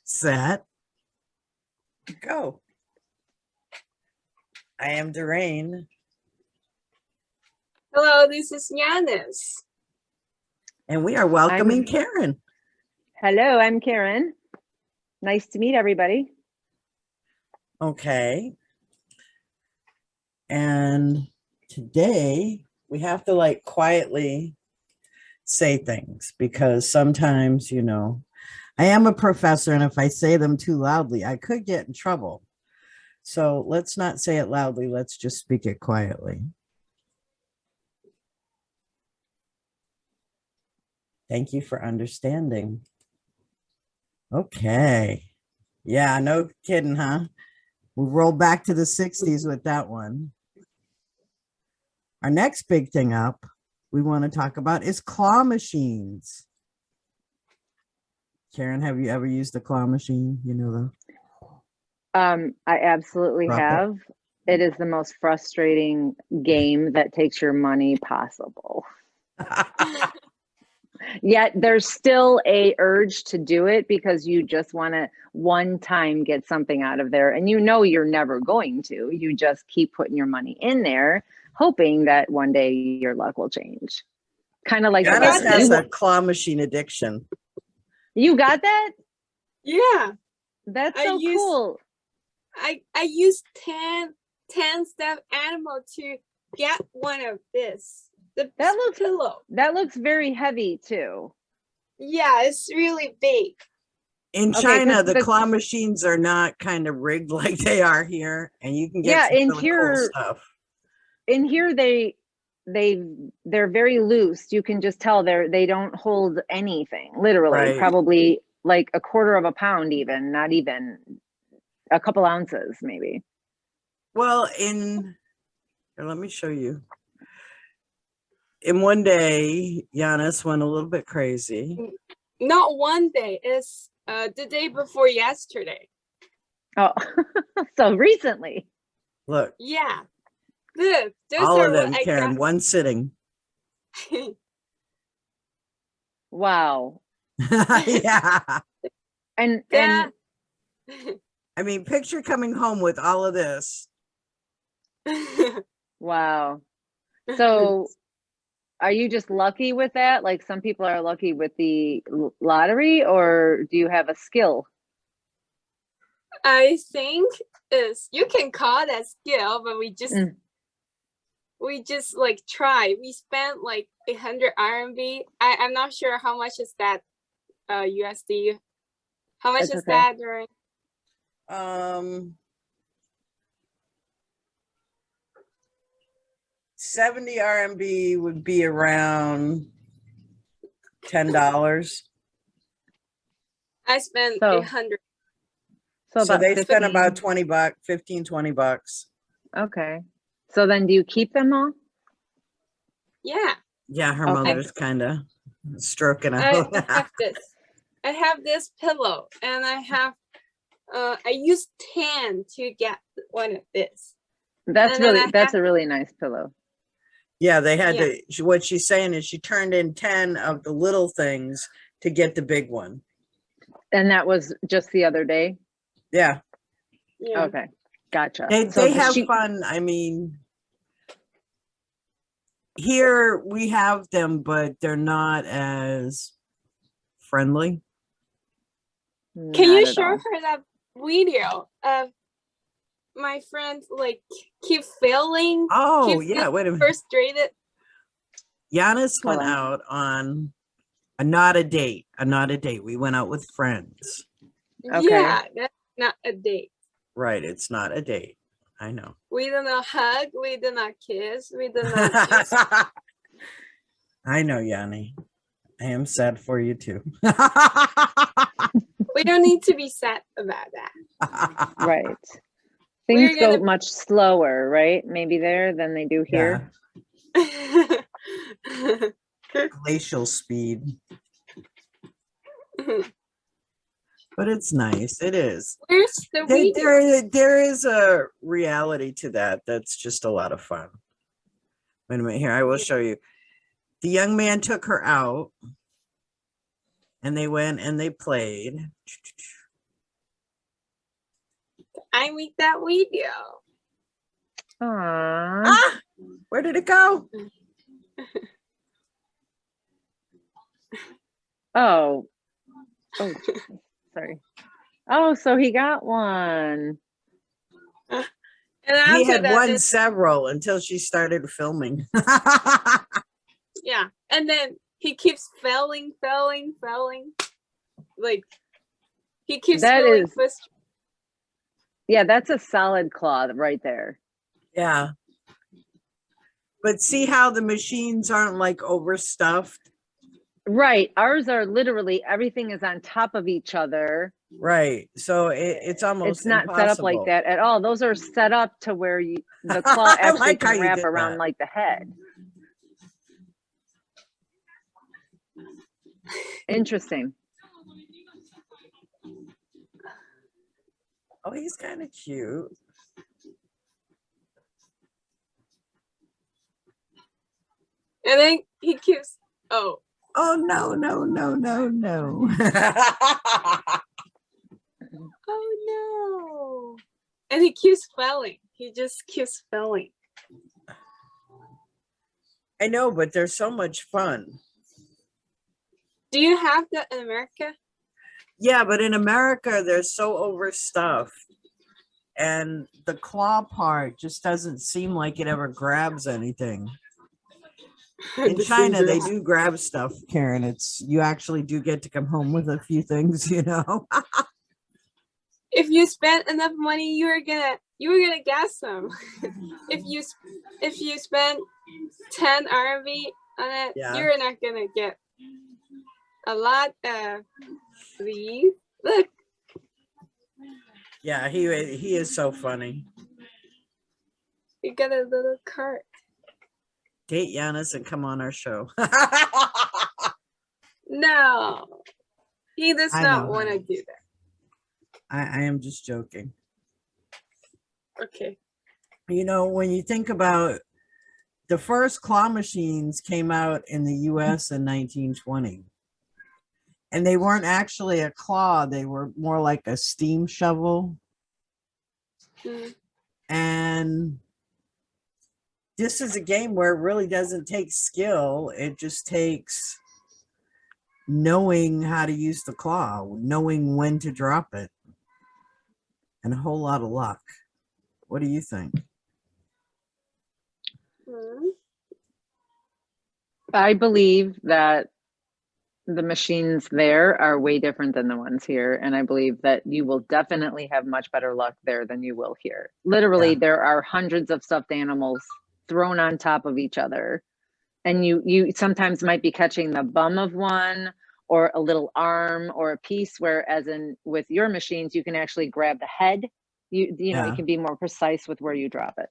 Set. Go. I am Doreen. Hello, this is Yanis. And we are welcoming Karen. Hello, I'm Karen. Nice to meet everybody. Okay. And today we have to like quietly say things because sometimes, you know, I am a professor and if I say them too loudly, I could get in trouble. So let's not say it loudly. Let's just speak it quietly. Thank you for understanding. Okay. Yeah, no kidding, huh? We rolled back to the 60s with that one. Our next big thing up we want to talk about is claw machines. Karen, have you ever used a claw machine? You know I absolutely have. It is the most frustrating game that takes your money possible. Yet there's still a urge to do it because you just want to one time get something out of there. And you know you're never going to. You just keep putting your money in there, hoping that one day your luck will change. Kind of like Giannis has a claw machine addiction. You got that? Yeah. That's so cool. I used 10 stuffed animal to get one of this. That looks very heavy too. Yeah, it's really big. In China, the claw machines are not kind of rigged like they are here, and you can get some really cool stuff. In here, they're very loose. You can just tell they don't hold anything. Literally, probably like a quarter of a pound, even not even a couple ounces, maybe. Well, here, let me show you. In one day, Giannis went a little bit crazy. Not one day. It's the day before yesterday. Oh, so recently. Look. Yeah. Look. All of them, Karen, one sitting. Wow. Yeah. And I mean, picture coming home with all of this. Wow. So are you just lucky with that? Like some people are lucky with the lottery, or do you have a skill? I think you can call that skill, but we just like try. We spent like 100 RMB. I'm not sure how much is that USD. How much is that, Doreen? 70 RMB would be around $10. I spent 100. So they spent about 20 bucks, 15, 20 bucks. Okay. So then do you keep them all? Yeah. Yeah, her mother's kind of stroking out. I have this pillow and I used 10 to get one of this. That's a really nice pillow. Yeah, they had to, what she's saying is she turned in 10 of the little things to get the big one. And that was just the other day? Yeah. Okay. Gotcha. They have fun. I mean, here we have them, but they're not as friendly. Can you show her that video of my friend like keep failing? Oh, yeah. Wait a minute. Frustrated. Giannis went out on not a date. We went out with friends. Okay. Yeah, that's not a date. Right. It's not a date. I know. We did not hug. We did not kiss. We did not kiss. I know, Yanni. I am sad for you too. We don't need to be sad about that. Right. Things go much slower, right? Maybe there than they do here. Yeah. Glacial speed. But it's nice. It is. Where's the video? There is a reality to that. That's just a lot of fun. Wait a minute here. I will show you. The young man took her out. And they went and they played. I make that video. Aww. Ah, where did it go? Oh. Oh, Jesus. Sorry. Oh, so he got one. And He after had that, won several until she started filming. yeah. And then he keeps failing. Like he keeps That feeling is- frustrated. Yeah, that's a solid claw right there. Yeah. But see how the machines aren't like overstuffed? Right. Ours are literally everything is on top of each other. Right. So it's almost It's not set up like impossible. that at all. Those are set up to where the claw I actually like how can you wrap did around that. like the head. Interesting. Oh, he's kind of cute. And then he keeps Oh, no. oh no. And he keeps failing. He just keeps failing. I know, but they're so much fun. Do you have that in America? Yeah, but in America, they're so overstuffed. And the claw part just doesn't seem like it ever grabs anything. In The China, they finger. do grab stuff, Karen. It's you actually do get to come home with a few things, you know. If you spend enough money, you were gonna get some. if you spend 10 RMB on it, Yeah. you're not gonna get a lot of these. Look, Yeah, he is so funny. you got a little cart. Date Giannis and come on our show. No, he does I not know. want to do that. I am just joking. Okay. You know, when you think about the first claw machines came out in the US in 1920. And they weren't actually a claw, they were more like a steam shovel. Mm. And this is a game where it really doesn't take skill. It just takes knowing how to use the claw, knowing when to drop it, and a whole lot of luck. What do you think? Mm. I believe that the machines there are way different than the ones here. And I believe that you will definitely have much better luck there than you will here. Literally, Yeah. there are hundreds of stuffed animals thrown on top of each other. And you sometimes might be catching the bum of one or a little arm or a piece, whereas in with your machines, you can actually grab the head. You know, Yeah. you can be more precise with where you drop it.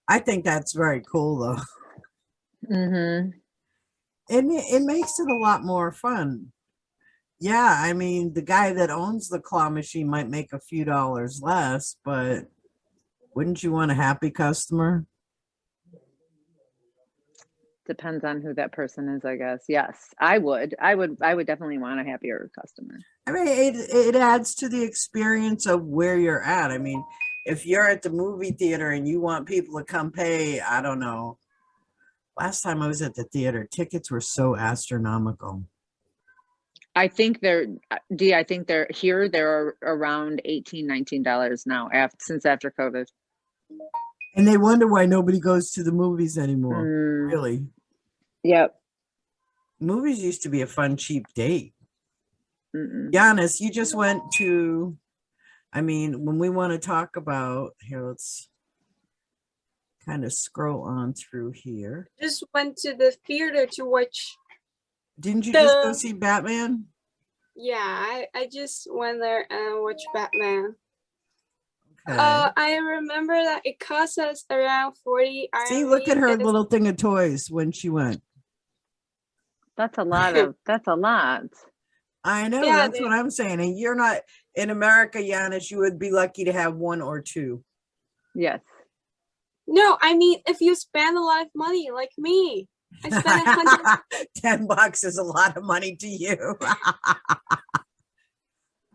I think that's very cool, though. Mm-hmm. And it makes it a lot more fun. Yeah, I mean, the guy that owns the claw machine might make a few dollars less, but wouldn't you want a happy customer? Depends on who that person is, I guess. Yes, I would definitely want a happier customer. I mean, it adds to the experience of where you're at. I mean, if you're at the movie theater and you want people to come pay, I don't know. Last time I was at the theater, tickets were so astronomical. I think they're here. They're around $18, $19 now since after COVID. And they wonder why nobody goes to the movies anymore. Mm, Really. yep. Movies used to be a fun, cheap date. Mm-mm. Giannis, you just went to, I mean, when we want to talk about, here, let's kind of scroll on through here. Just went to the theater to watch. Didn't you just go see Batman? Yeah, I just went there and watched Batman. Okay. I remember that it cost us around 40 See, RMB. look at her It's- little thing of toys when she went. That's a lot. I know, Yeah, that's what I'm saying. And you're not in America, Giannis, you would be lucky to have one or two. Yes. No, I mean, if you spend a lot of money like me, I spent 100. $10 is a lot of money to you.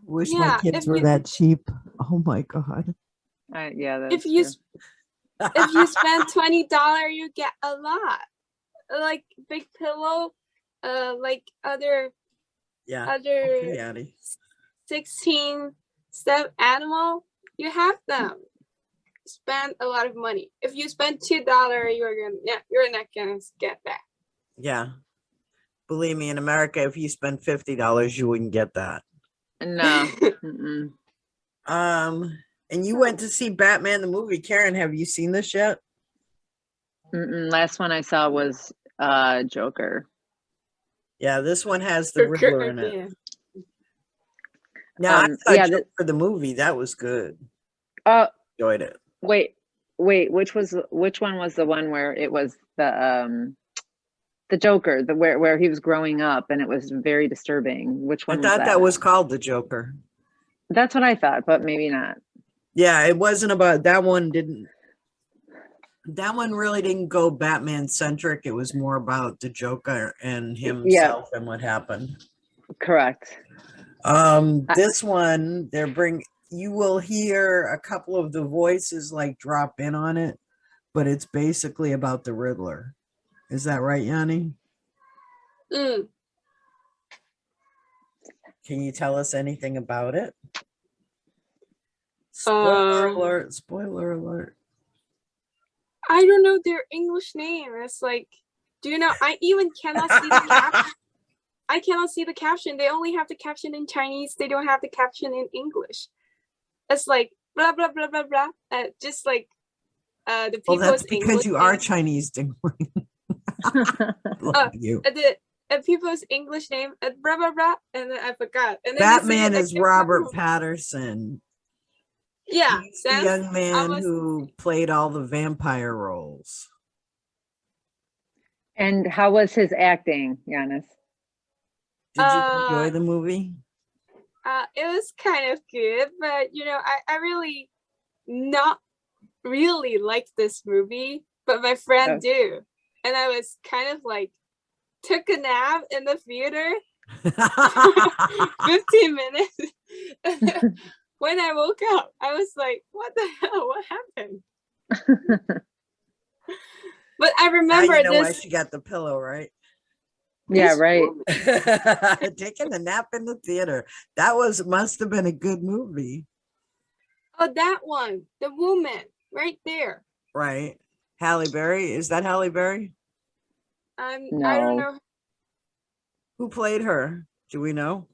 Wish my Yeah, kids if were you that cheap. Oh my God. Yeah, if that's you true. if you spend $20, you get a lot. Like big pillow, like Yeah. other Okay, Addie. 16 step animal, you have them. Spend a lot of money. If you spend $2, you're not gonna get that. Yeah. Believe me, in America, if you spend $50, you wouldn't get that. No. Mm-mm. And you went to see Batman the movie. Karen, have you seen this yet? Mm-mm. Last one I saw was Joker. Yeah, this one has the Riddler in it. Yeah. Now, I saw Yeah, Joker the movie. That was good. oh Enjoyed it. wait, which one was the one where it was the Joker, where he was growing up and it was very disturbing. Which I one was thought that? that was called the Joker. That's what I thought, but maybe not. Yeah, it wasn't about that one. That one really didn't go Batman centric. It was more about the Joker and himself and what happened. Correct. This one you will hear a couple of the voices like drop in on it, but it's basically about the Riddler. Is that right, Yanni? Mm. Can you tell us anything about it? Spoiler alert, spoiler alert. I don't know their English name. It's like, do you know? I even cannot see the caption. I cannot see the caption. They only have the caption in Chinese. They don't have the caption in English. It's like blah blah blah blah blah. Just like the people's Well, that's because English you are name. Chinese, Dingling. Love you. The people's English name, blah blah blah, and then I forgot. And then Batman is Robert Patterson. Yeah, he's the young man who played all the vampire roles. And how was his acting, Giannis? Did you enjoy the movie? It was kind of good, but you know, I really not really liked this movie, but my friend do, and I was kind of like took a nap in the theater 15 minutes. When I woke up, I was like, what the hell? What happened? But I remember now you know this. why she got the pillow, right? Yeah, right. Taking a nap in the theater. That must have been a good movie. Oh, that one. The woman right there. Right. Halle Berry. Is that Halle Berry? No. I don't know. Who played her? Do we know?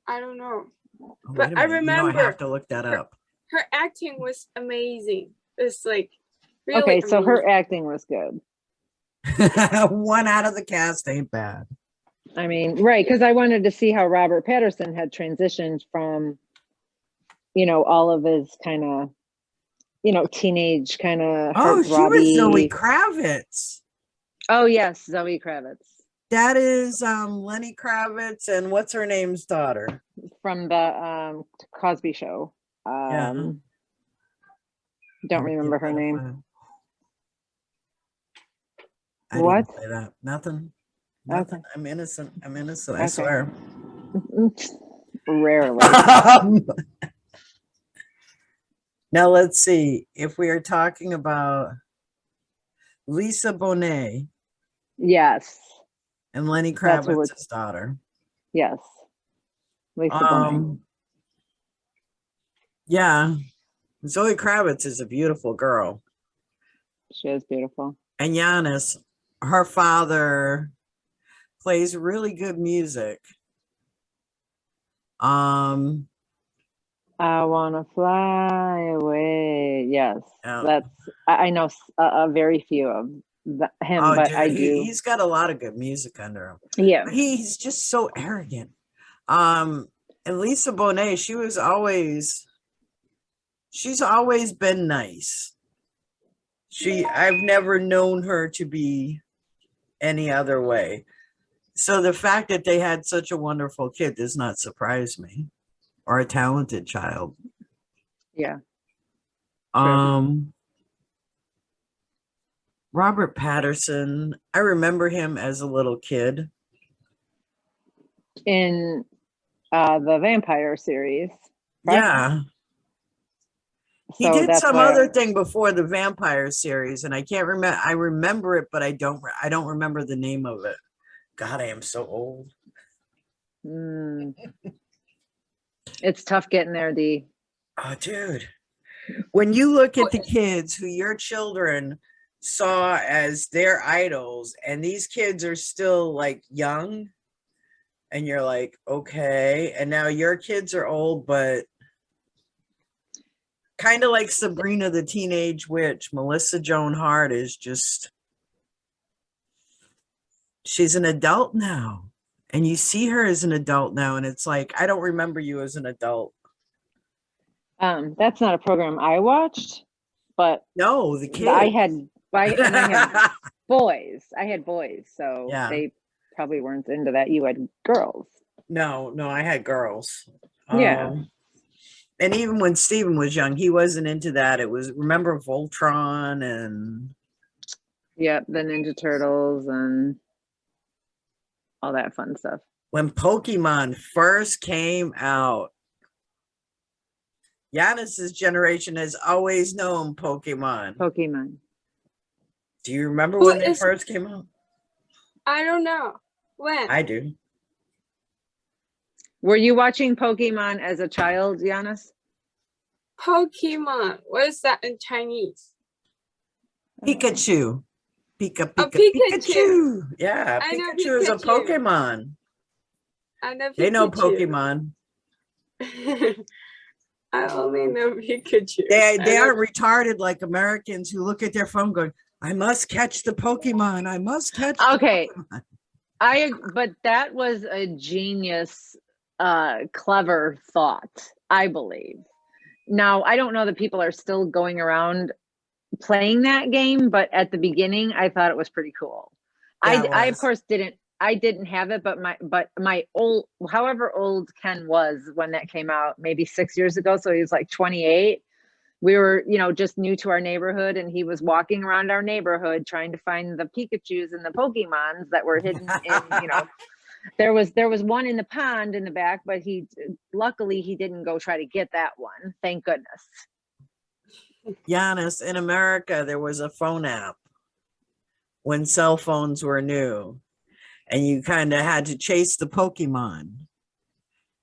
I don't know. Oh, but I remember. I have to look that up. Her acting was amazing. It's like really okay, so amazing. her acting was good. 1 out of the cast ain't bad. I mean, right, because I wanted to see how Robert Patterson had transitioned from, you know, all of his kind of, you know, teenage kind of. Oh, she was Zoe Kravitz. Oh yes, Zoe Kravitz. That is Lenny Kravitz and what's her name's daughter from the Cosby Show. Don't remember her name. I what? Didn't say that. Nothing. Okay. I'm innocent. I swear. Rarely. Now let's see if we are talking about Lisa Bonet. Yes. And Lenny Kravitz's daughter. Yes. Lisa Bonet. Yeah. Zoe Kravitz is a beautiful girl. She is beautiful. And Giannis, her father plays really good music. I wanna fly away. Yes, that's I know a very few of him, but dude, I do. He's got a lot of good music under him. Yeah, he's just so arrogant. And Lisa Bonet, she's always been nice. I've never known her to be any other way. So the fact that they had such a wonderful kid does not surprise me, or a talented child. Yeah. Robert Patterson. I remember him as a little kid. In the vampire series. Correct? Yeah. He So did that's some why other thing before the vampire series, and I can't remember. I remember it, but I don't remember the name of it. God, I am so old. It's tough getting there, D. Oh, dude. When you look at the kids who your children saw as their idols, and these kids are still like young, and you're like, okay, and now your kids are old, but kind of like Sabrina the Teenage Witch, Melissa Joan Hart is just, she's an adult now. And you see her as an adult now, and it's like, I don't remember you as an adult. That's not a program I watched, but No, the kid. I had boys. I had boys, so Yeah. they probably weren't into that. You had girls. No, I had girls. Yeah. And even when Steven was young, he wasn't into that. It was, remember Voltron and Yep, the Ninja Turtles and all that fun stuff. when Pokemon first came out, Giannis's generation has always known Pokemon. Do you remember when they first came out? I don't know. When? I do. Were you watching Pokemon as a child, Giannis? Pokemon. What is that in Chinese? Pikachu. Pikachu. Pikachu. Yeah, I know Pikachu is a Pikachu. Pokemon. I know Pikachu. They know Pokemon. I only know Pikachu. They aren't retarded like Americans who look at their phone going, I must catch the Pokemon. I must catch the Okay. Pokemon. But that was a genius, clever thought, I believe. Now, I don't know that people are still going around playing that game, but at the beginning, I thought it was pretty cool. Yeah, I of course didn't have it, but my old, however old Ken was when that came out, maybe 6 years ago, so he was like 28. We were, just new to our neighborhood, and he was walking around our neighborhood trying to find the Pikachus and the Pokemons that were hidden in, there was one in the pond in the back, but luckily he didn't go try to get that one. Thank goodness. Giannis, in America, there was a phone app when cell phones were new, and you kind of had to chase the Pokemon.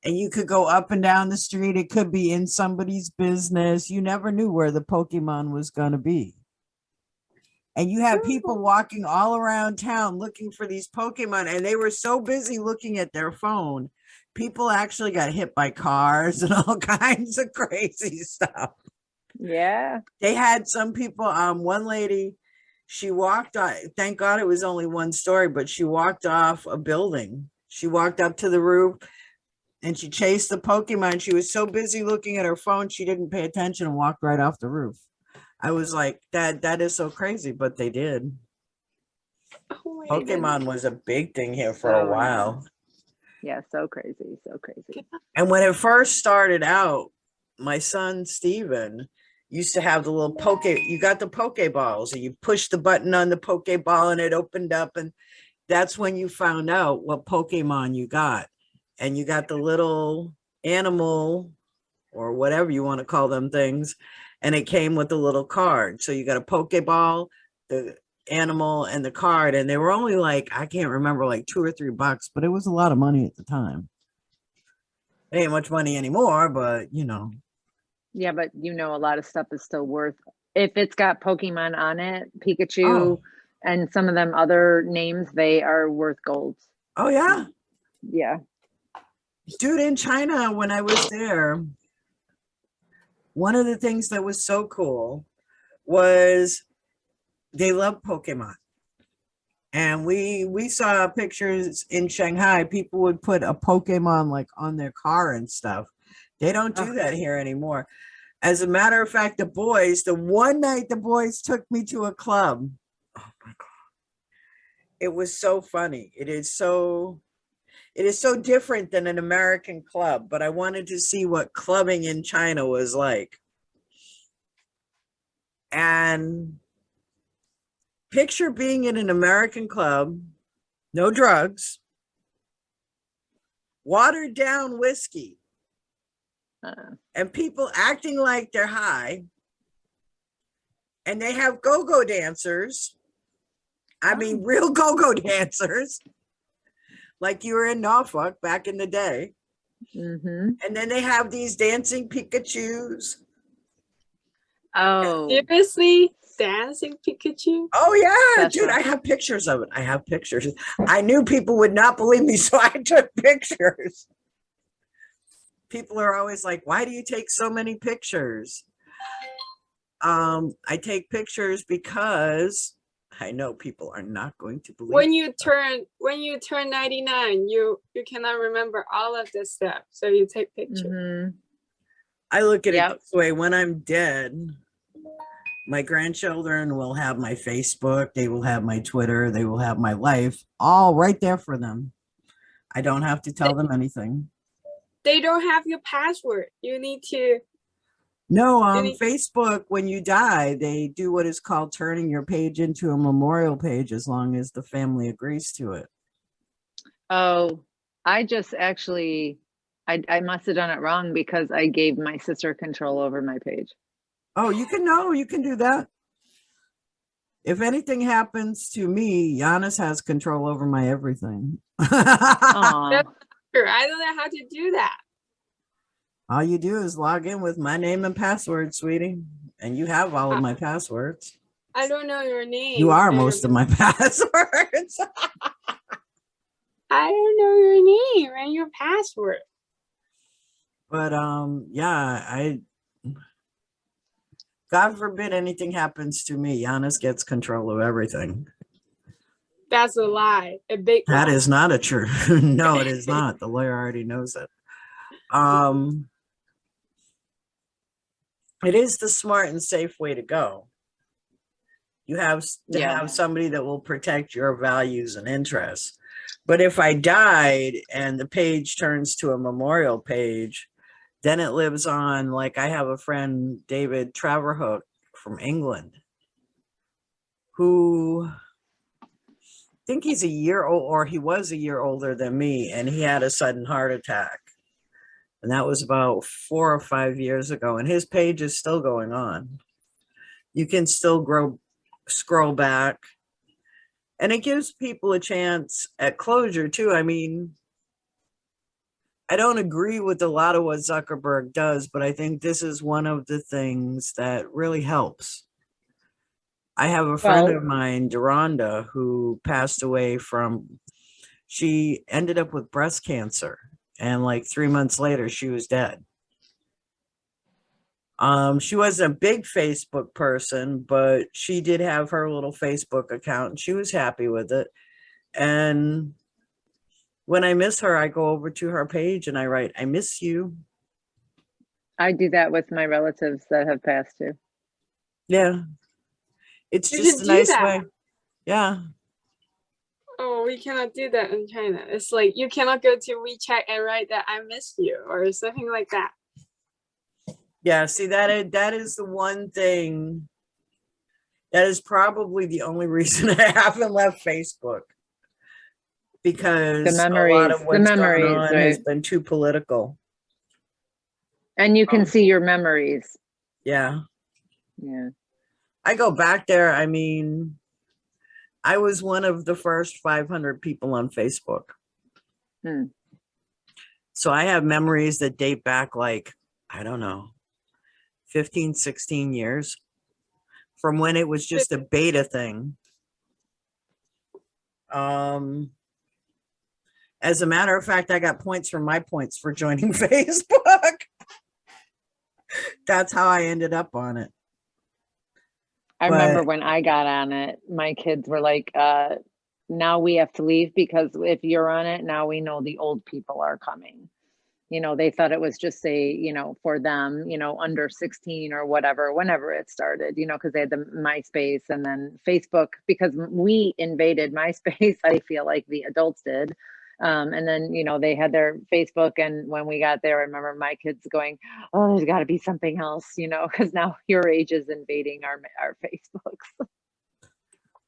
And you could go up and down the street. It could be in somebody's business. You never knew where the Pokemon was going to be. And you had people walking all around town looking for these Pokemon, and they were so busy looking at their phone. People actually got hit by cars and all kinds of crazy stuff. Yeah. They had some people, one lady, she walked, thank God it was only one story, but she walked off a building. She walked up to the roof and she chased the Pokemon. She was so busy looking at her phone, she didn't pay attention and walked right off the roof. I was like, that is so crazy, but they did. Oh, Pokemon was a big thing here for a while. Yeah, so crazy, so crazy. And when it first started out, my son, Steven, used to have the little you got the Pokeballs, and you push the button on the Pokeball and it opened up, and that's when you found out what Pokemon you got. And you got the little animal or whatever you want to call them things, and it came with a little card. So you got a Pokeball, the animal, and the card, and they were only like, I can't remember, like $2 or $3, but it was a lot of money at the time. It ain't much money anymore, but Yeah, but a lot of stuff is still worth, if it's got Pokemon on it, Pikachu, and some of them other names, they are worth gold. Oh yeah. Yeah. Dude, in China, when I was there, one of the things that was so cool was they love Pokemon. And we saw pictures in Shanghai. People would put a Pokemon like on their car and stuff. They don't do that here anymore. As a matter of fact, the one night the boys took me to a club. Oh my God. It was so funny. It is so different than an American club, but I wanted to see what clubbing in China was like. And Picture being in an American club, no drugs, watered down whiskey, and people acting like they're high, and they have go-go dancers. I mean, real go-go dancers, like you were in Norfolk back in the day. Mm-hmm. And then they have these dancing Pikachus. Oh, Seriously? Dancing Pikachu? Oh yeah, That's dude, right. I have pictures of it. I have pictures. I knew people would not believe me, so I took pictures. People are always like, why do you take so many pictures? I take pictures because I know people are not going to believe When you turn 99, you cannot remember all of this stuff. So you take pictures. Mm-hmm. I look at Yep. it this way: when I'm dead, my grandchildren will have my Facebook, they will have my Twitter, they will have my life all right there for them. I don't have to tell them anything. They don't have your password. You need to. No, Any- Facebook, when you die, they do what is called turning your page into a memorial page as long as the family agrees to it. Oh, I just actually, I must have done it wrong because I gave my sister control over my page. Oh, you can do that. If anything happens to me, Giannis has control over my everything. Aw. Sure, I don't know how to do that. All you do is log in with my name and password, sweetie, and you have all of my passwords. I don't know your name. You are most of my passwords. I don't know your name and your password. But yeah, God forbid anything happens to me. Giannis gets control of everything. That's a lie. A big That lie. is not a true. No, it is not. The lawyer already knows it. It is the smart and safe way to go. You have to Yeah. have somebody that will protect your values and interests. But if I died and the page turns to a memorial page, then it lives on. Like I have a friend, David Traverhook from England, who I think he's a year old, or he was a year older than me, and he had a sudden heart attack. And that was about 4 or 5 years ago. And his page is still going on. You can still scroll back. And it gives people a chance at closure too. I mean, I don't agree with a lot of what Zuckerberg does, but I think this is one of the things that really helps. I have a friend of mine, Deronda, who passed away she ended up with breast cancer. And like 3 months later, she was dead. She wasn't a big Facebook person, but she did have her little Facebook account and she was happy with it. And when I miss her, I go over to her page and I write, I miss you. I do that with my relatives that have passed too. Yeah. It's You just should a do nice that. way. Yeah. Oh, we cannot do that in China. It's like you cannot go to WeChat and write that I miss you or something like that. Yeah. See, that is the one thing. That is probably the only reason I haven't left Facebook. Because a lot of what's going on has been too political. And you can see your memories. Yeah. Yeah. I go back there. I mean, I was one of the first 500 people on Facebook. So I have memories that date back like, I don't know, 15, 16 years from when it was just a beta thing. As a matter of fact, I got points from my points for joining Facebook. That's how I ended up on it. I remember when I got on it, my kids were like, now we have to leave because if you're on it, now we know the old people are coming. You know, they thought it was just for them, under 16 or whatever, whenever it started, because they had the MySpace and then Facebook, because we invaded MySpace, I feel like the adults did. And then, they had their Facebook. And when we got there, I remember my kids going, oh, there's got to be something else, because now your age is invading our Facebooks.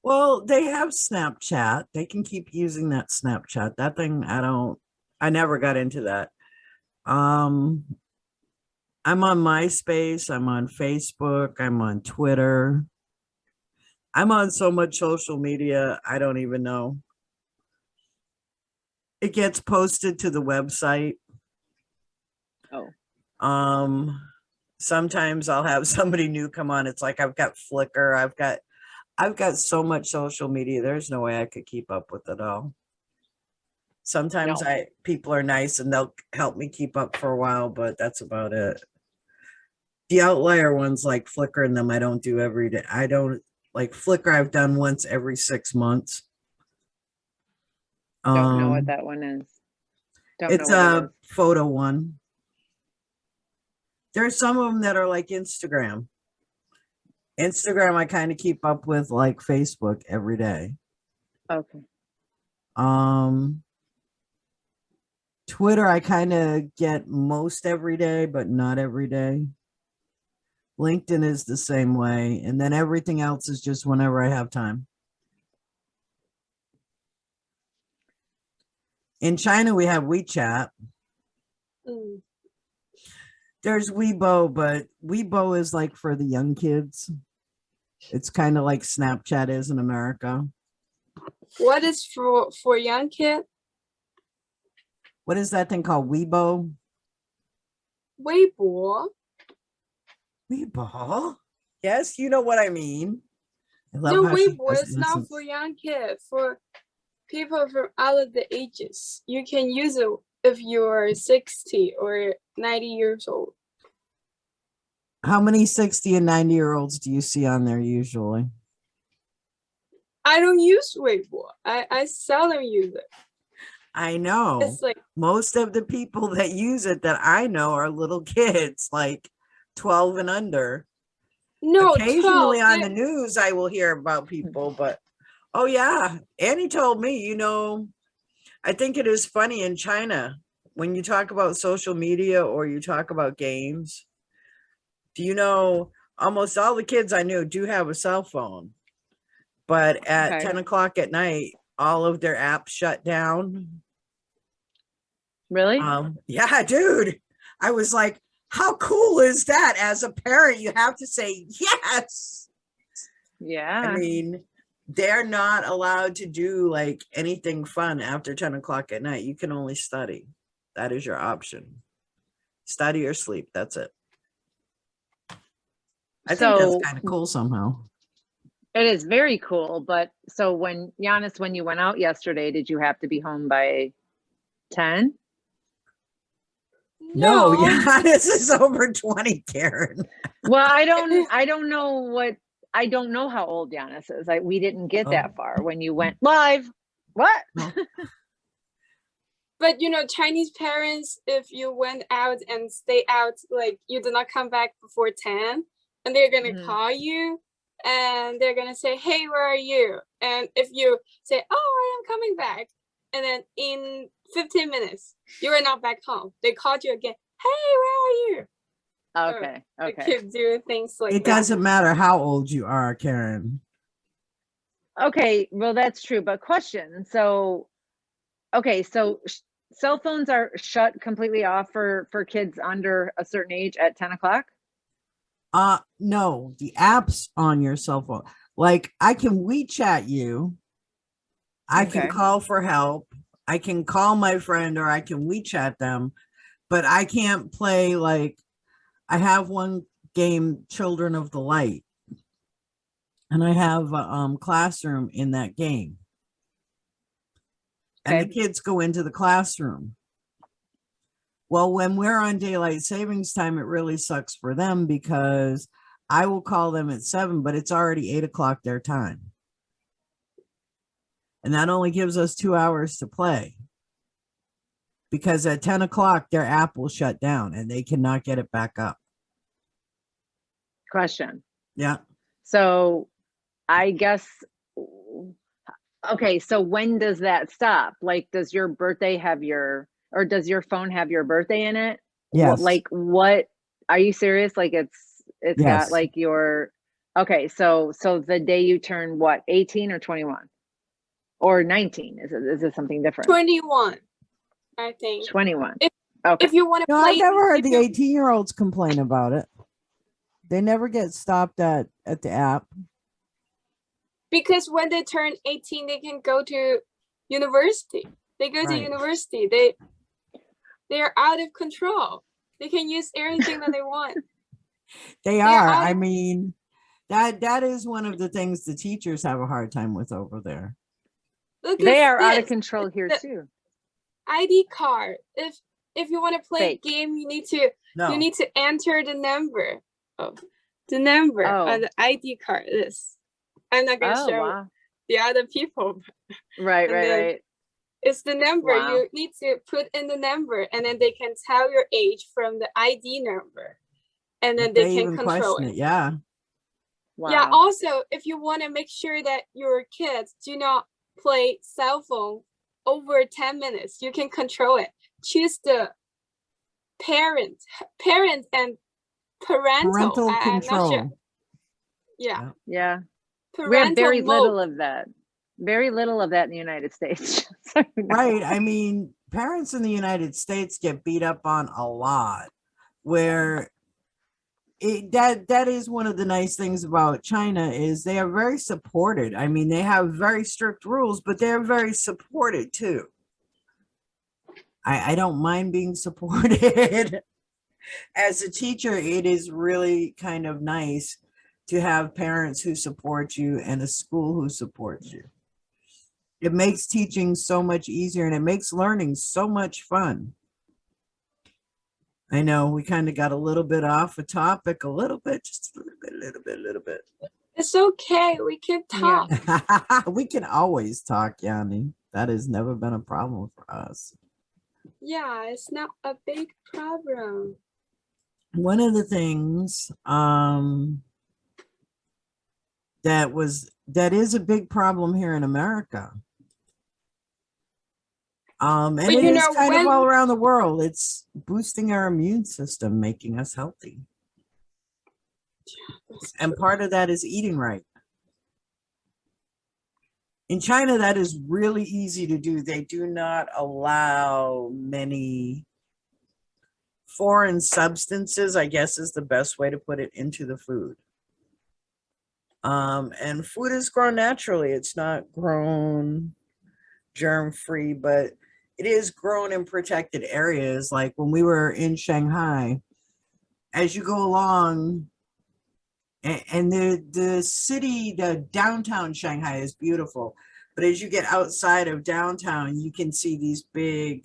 Well, they have Snapchat. They can keep using that Snapchat. That thing, I never got into that. Um, I'm on MySpace, I'm on Facebook, I'm on Twitter. I'm on so much social media, I don't even know. It gets posted to the website. Oh, Sometimes I'll have somebody new come on. It's like I've got Flickr, I've got so much social media. There's no way I could keep up with it all. Sometimes no. people are nice and they'll help me keep up for a while, but that's about it. The outlier ones like Flickr and them, I don't do every day. I don't like Flickr. I've done once every 6 months. Don't know what Um, that one is. Don't know it's what it a is. photo one. There's some of them that are like Instagram. Instagram, I kind of keep up with like Facebook every day. Okay. Um, Twitter, I kind of get most every day, but not every day. LinkedIn is the same way. And then everything else is just whenever I have time. In China, we have WeChat. Mm. There's Weibo, but Weibo is like for the young kids. It's kind of like Snapchat is in America. What is for young kid? What is that thing called? Weibo? 微博. Weibo? Yes, you know what I mean. I love No, how she 微博has is not innocence. for young kids. For people from all of the ages. You can use it if you're 60 or 90 years old. How many 60 and 90-year-olds do you see on there usually? I don't use 微博. I seldom use it. I know. It's like, Most of the people that use it that I know are little kids, like 12 and under. no, 12. Occasionally on the They're- news, I will hear about people, but oh yeah, Annie told me, I think it is funny in China when you talk about social media or you talk about games. Do you know almost all the kids I knew do have a cell phone, but at Okay. 10 o'clock at night, all of their apps shut down. Really? Yeah, dude. I was like, how cool is that? As a parent, you have to say yes. I Yeah. mean, they're not allowed to do like anything fun after 10 o'clock at night. You can only study. That is your option. Study or sleep. That's it. I think that's So kind of cool somehow. it is very cool. But so when Giannis, when you went out yesterday, did you have to be home by 10? No, yeah, this is over 20, Karen. Well, I don't know how old Giannis is. We didn't get that far when you went live. What? But Chinese parents, if you went out and stay out, like you do not come back before 10, and they're gonna Mhm. call you and they're gonna say, hey, where are you? And if you say, oh, I am coming back, and then in 15 minutes you are not back home, they called you again, hey, where are you? Okay. They Okay. keep doing things like It that. doesn't matter how old you are, Karen. Okay. Well, that's true. But question. So, okay. So cell phones are shut completely off for kids under a certain age at 10 o'clock? No, the apps on your cell phone. Like I can WeChat you. I can Okay. call for help. I can call my friend or I can WeChat them, but I can't play like I have one game, Children of the Light, and I have a classroom in that game. And the Okay. kids go into the classroom. Well, when we're on daylight savings time, it really sucks for them because I will call them at 7, but it's already 8 o'clock their time. And that only gives us 2 hours to play. Because at 10 o'clock, their app will shut down and they cannot get it back up. Question. Yeah. So I guess, okay. So when does that stop? Like, does your birthday have or does your phone have your birthday in it? Yes. What, are you serious? Like it's got Yes. like your, Okay, so the day you turn what, 18 or 21? Or 19? Is it something different? 21, I think. 21. If Okay. if you want to No, play, I've never heard if the you- 18-year-olds complain about it. They never get stopped at the app. because when they turn 18, they can go to university. They go to Right. university. They're out of control. They can use anything that they want. They They're are. out I of- mean, that is one of the things the teachers have a hard time with over there. Look They at are out of this. control here The- too. ID card. If you want to play Fake. a game, you need to No. enter the number. Oh, the number Oh. on the ID card. This. I'm not gonna Oh, show wow. the other people. Right, And right, then- right. It's the number. Wow. You need to put in the number, and then they can tell your age from the ID number, and then they can even control question it. it. Yeah. Wow. Yeah. Also, if you want to make sure that your kids do not play cell phone over 10 minutes, you can control it. Choose the parent and parental. I'm not sure. control. Yeah. Yeah. We have Parental very little mode. of that. Very little of that in the United States. So, no. Right. I mean, parents in the United States get beat up on a lot, where that is one of the nice things about China is they are very supported. I mean, they have very strict rules, but they're very supported too. I don't mind being supported. As a teacher, it is really kind of nice to have parents who support you and a school who supports you. It makes teaching so much easier and it makes learning so much fun. I know we kind of got a little bit off a topic, a little bit, just a little bit. It's okay. We can Yeah. talk. We can always talk, Yanni. That has never been a problem for us. Yeah, it's not a big problem. One of the things that is a big problem here in America. And But it you is know, kind of when- all around the world. It's boosting our immune system, making us healthy. And part of that is eating right. In China, that is really easy to do. They do not allow many foreign substances, I guess is the best way to put it, into the food. And food is grown naturally. It's not grown germ-free, but it is grown in protected areas. Like when we were in Shanghai, as you go along, and the city, the downtown Shanghai is beautiful, but as you get outside of downtown, you can see these big,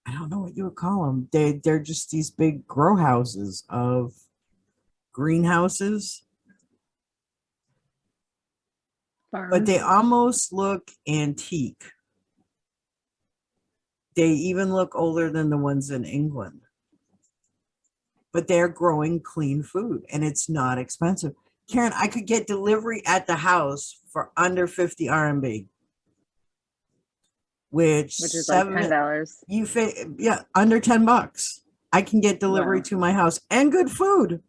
I don't know what you would call them. They're just these big grow houses of greenhouses, but they almost look antique. They even look older than the ones in England. But they're growing clean food and it's not expensive. Karen, I could get delivery at the house for under 50 RMB. Which is like $10. Yeah, under 10 bucks. I can get delivery Wow. to my house and good food.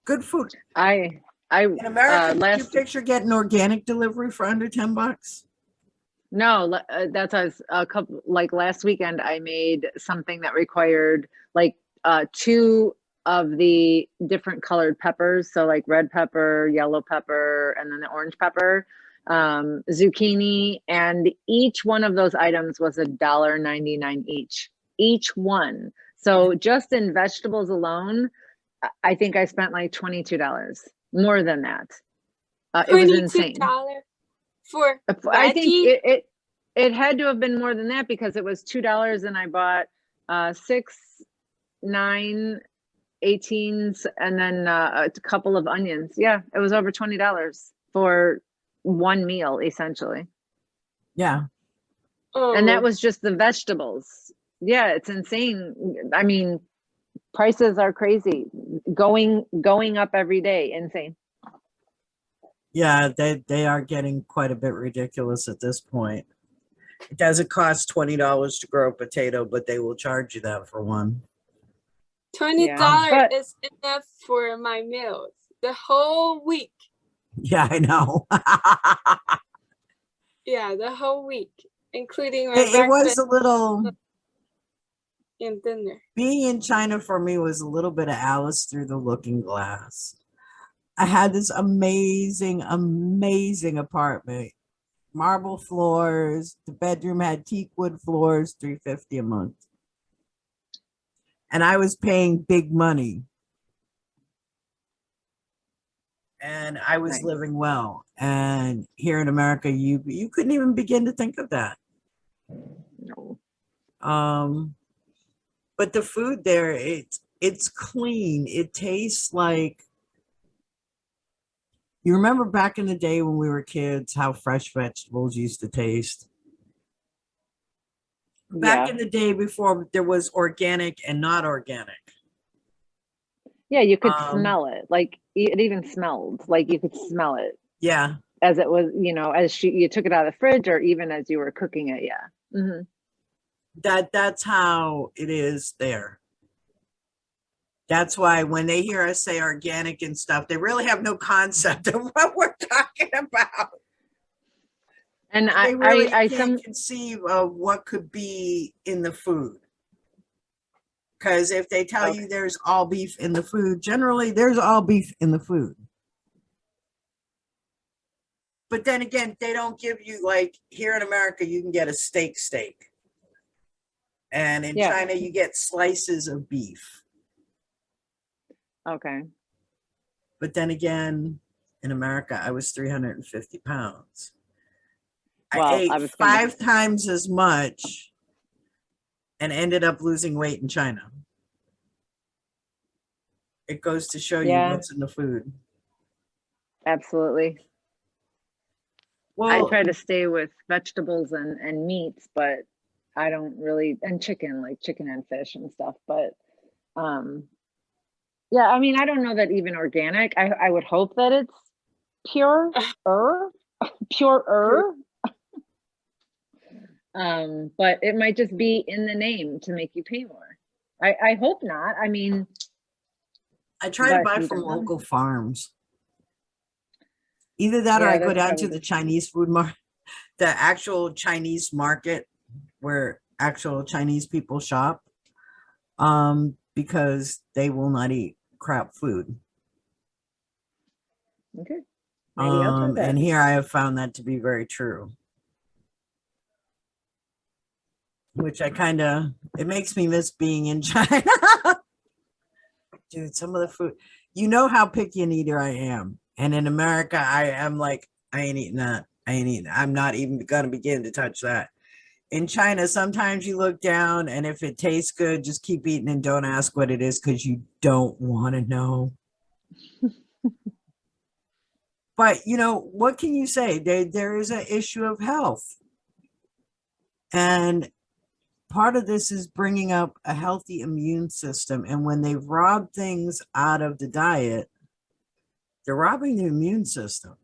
Good food. I In America, can you last picture getting organic delivery for under 10 bucks? No, that's a couple, like last weekend I made something that required like 2 of the different colored peppers, so like red pepper, yellow pepper, and then the orange pepper, zucchini, and each one of those items was $1.99 each one. So just in vegetables alone, I think I spent like $22, more than that. It was insane. $22 for I think veggie? it had to have been more than that because it was $2 and I bought 6, 9, 18s and then a couple of onions. Yeah, it was over $20 for one meal essentially. Yeah. And that Oh. was just the vegetables. Yeah, it's insane. I mean, prices are crazy. Going up every day. Insane. Yeah, they are getting quite a bit ridiculous at this point. It doesn't cost $20 to grow a potato, but they will charge you that for one. $20 But- is enough for my meals. the whole week. Yeah, I know. Yeah, the whole week, including my It was breakfast a little, and dinner. being in China for me was a little bit of Alice through the looking glass. I had this amazing, amazing apartment, marble floors. The bedroom had teak wood floors, $350 a month. And I was paying big money. And I was Nice. living well. And here in America, you couldn't even begin to think of that. No. But the food there, it's clean. It tastes like, you remember back in the day when we were kids, how fresh vegetables used to taste? Back Yeah. in the day before there was organic and not organic. Yeah, you could Um, smell it. Like it even smelled. Like you could smell it Yeah, as it was, as you took it out of the fridge or even as you were cooking it. Yeah. Hmm. that's how it is there. That's why when they hear us say organic and stuff, they really have no concept of what we're talking about. And They really I can't conceive of what could be in the food. Because if they tell you there's all beef in the food, generally there's all beef in the food. But then again, they don't give you, like here in America, you can get a steak. And in Yeah. China, you get slices of beef. Okay. But then again, in America, I was 350 pounds. I Well, ate I was gonna 5 times as much and ended up losing weight in China. It goes to show you Yeah. what's in the food. absolutely. I Well, try to stay with vegetables and meats, but I don't really, and chicken, like chicken and fish and stuff. But yeah, I mean, I don't know that even organic. I would hope that it's pure purer. But it might just be in the name to make you pay more. I hope not. I mean, I try to but buy you from don't know. local farms. Either that or Yeah, I go that's down to probably the the Chinese food market, the actual Chinese market where actual Chinese people shop, because they will not eat crap food. okay. Maybe I'll try that. And here I have found that to be very true. Which it makes me miss being in China. Dude, some of the food, you know how picky an eater I am. And in America, I am like, I ain't eating that. I'm not even gonna begin to touch that. In China, sometimes you look down and if it tastes good, just keep eating and don't ask what it is because you don't want to know. But what can you say? There is an issue of health. And part of this is bringing up a healthy immune system. And when they've robbed things out of the diet, they're robbing the immune system.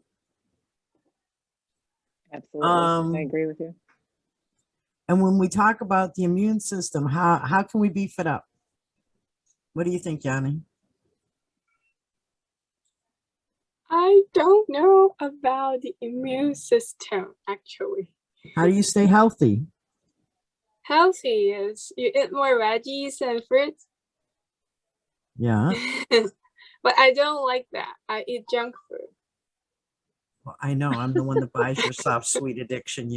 Absolutely. I agree with you. And when we talk about the immune system, how can we beef it up? What do you think, Yanni? I don't know about the immune system, actually. How do you stay healthy? Healthy is you eat more veggies and fruits. Yeah. But I don't like that. I eat junk food. Well, I know I'm the one that buys your soft sweet addiction,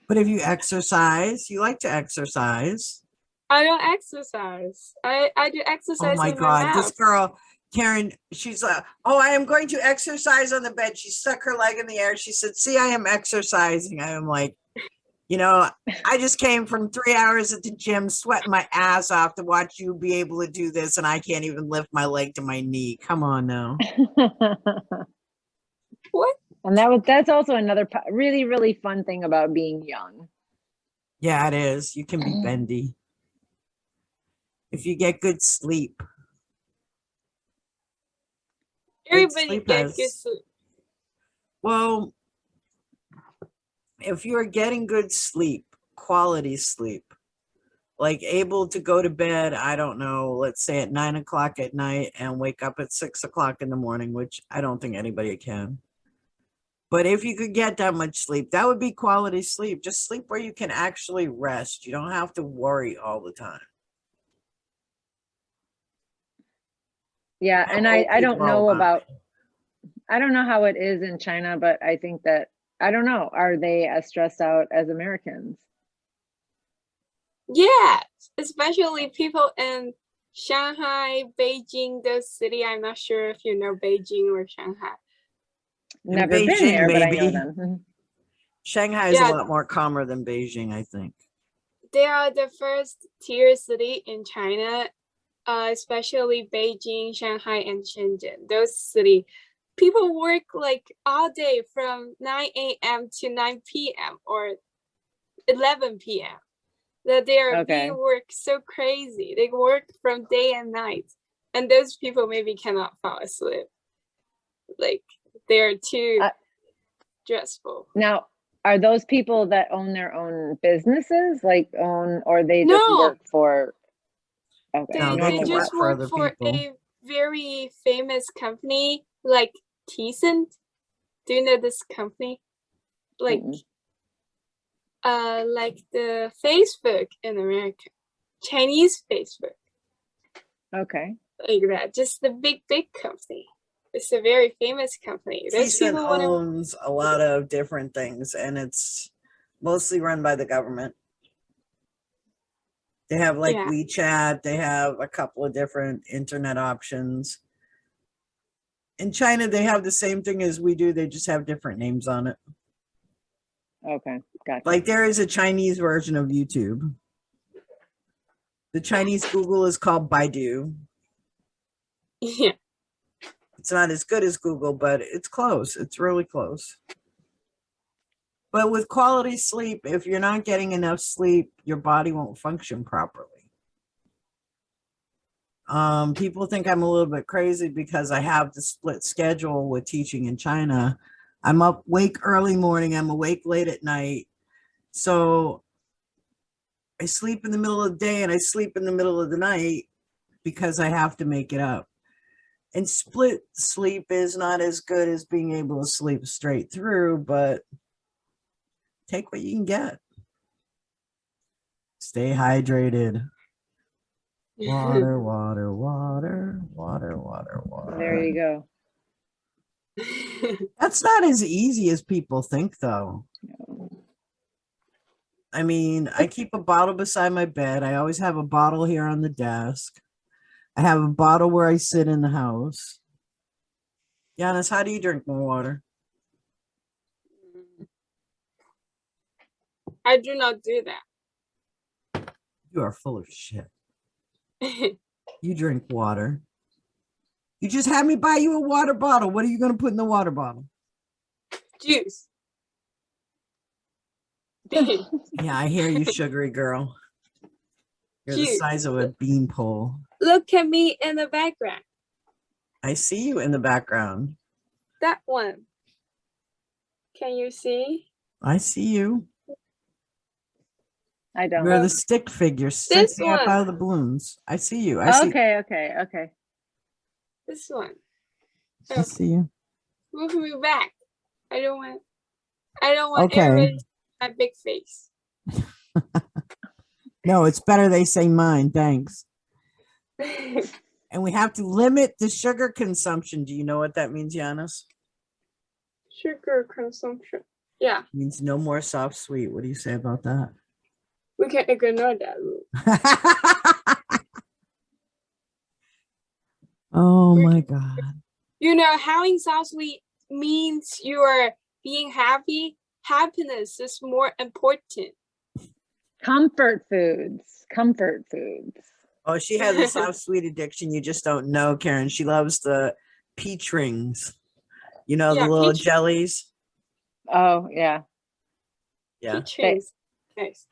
But if you exercise, you like to exercise. I don't exercise. I do exercise Oh my with God, my this mouth. girl, Karen, she's like, oh, I am going to exercise on the bed. She stuck her leg in the air. She said, see, I am exercising. I am like, I just came from 3 hours at the gym, sweating my ass off to watch you be able to do this. And I can't even lift my leg to my knee. Come on now. What? And that's also another really, really fun thing about being young. Yeah, it is. You can be bendy. If you get good sleep. Everybody gets good sleep. Well, if you're getting good sleep, quality sleep, like able to go to bed, I don't know, let's say at 9 o'clock at night and wake up at 6 o'clock in the morning, which I don't think anybody can. But if you could get that much sleep, that would be quality sleep. Just sleep where you can actually rest. You don't have to worry all the time. Yeah, and Old I don't people know want about, it. I don't know how it is in China, but I think that, I don't know, are they as stressed out as Americans? Yeah, especially people in Shanghai, Beijing, those city. I'm not sure if you know Beijing or Shanghai. Never been Beijing, there, but I know baby. them. Mhm. Shanghai is a Yeah. lot more calmer than Beijing, I think. They are the first tier city in China, especially Beijing, Shanghai, and Shenzhen. Those city, people work like all day from 9 a.m. to 9 p.m. or 11 p.m. That they are Okay. being work so crazy. They work from day and night, and those people maybe cannot fall asleep. Like they're too Uh, stressful. Now, are those people that own their own businesses, like own, or they just No, work for, okay, No, they they normal can work? just work for work other for people. a very famous company like Tencent. Do you know this company? Like Mm-mm. like the Facebook in America, Chinese Facebook, Okay. like that. Just the big company. It's a very famous company. Those Tencent people want to. owns a lot of different things, and it's mostly run by the government. They have like Yeah. WeChat, they have a couple of different internet options. In China, they have the same thing as we do, they just have different names on it. Okay. Gotcha. Like there is a Chinese version of YouTube. The Chinese Google is called Baidu. Yeah. It's not as good as Google, but it's close. It's really close. But with quality sleep, if you're not getting enough sleep, your body won't function properly. People think I'm a little bit crazy because I have the split schedule with teaching in China. I'm up wake early morning, I'm awake late at night. So I sleep in the middle of the day and I sleep in the middle of the night because I have to make it up. And split sleep is not as good as being able to sleep straight through, but take what you can get. Stay hydrated. Water, water, water, water, water, water. There you go. That's not as easy as people think, though. I mean, I keep a bottle beside my bed. I always have a bottle here on the desk. I have a bottle where I sit in the house. Giannis, how do you drink more water? I do not do You are full of shit. that. You drink water. You just had me buy you a water bottle. What are you going to put in the water bottle? Juice. Yeah, I hear you, sugary girl. You're the Juice. size of a beanpole. Look at me in the background. I see you in the background. That one. Can you see? I see you. I don't. You're the stick figure sticking up one. out of the balloons. I see you. I see. Okay. Okay. Okay. This one. I see you. Move me back. I don't want Okay. everybody to see my big face. No, it's better they say mine. Thanks. And we have to limit the sugar consumption. Do you know what that means, Giannis? Sugar consumption. Yeah, It means no more soft sweet. What do you say about that? we can ignore that rule. Oh my God. You know, having soft sweet means you are being happy. Happiness is more important. Comfort foods. Comfort foods. Oh, she has a soft sweet addiction. You just don't know, Karen. She loves the peach rings. You know, Yeah, the little peach- jellies. Oh yeah. Yeah. Peach rings. Nice.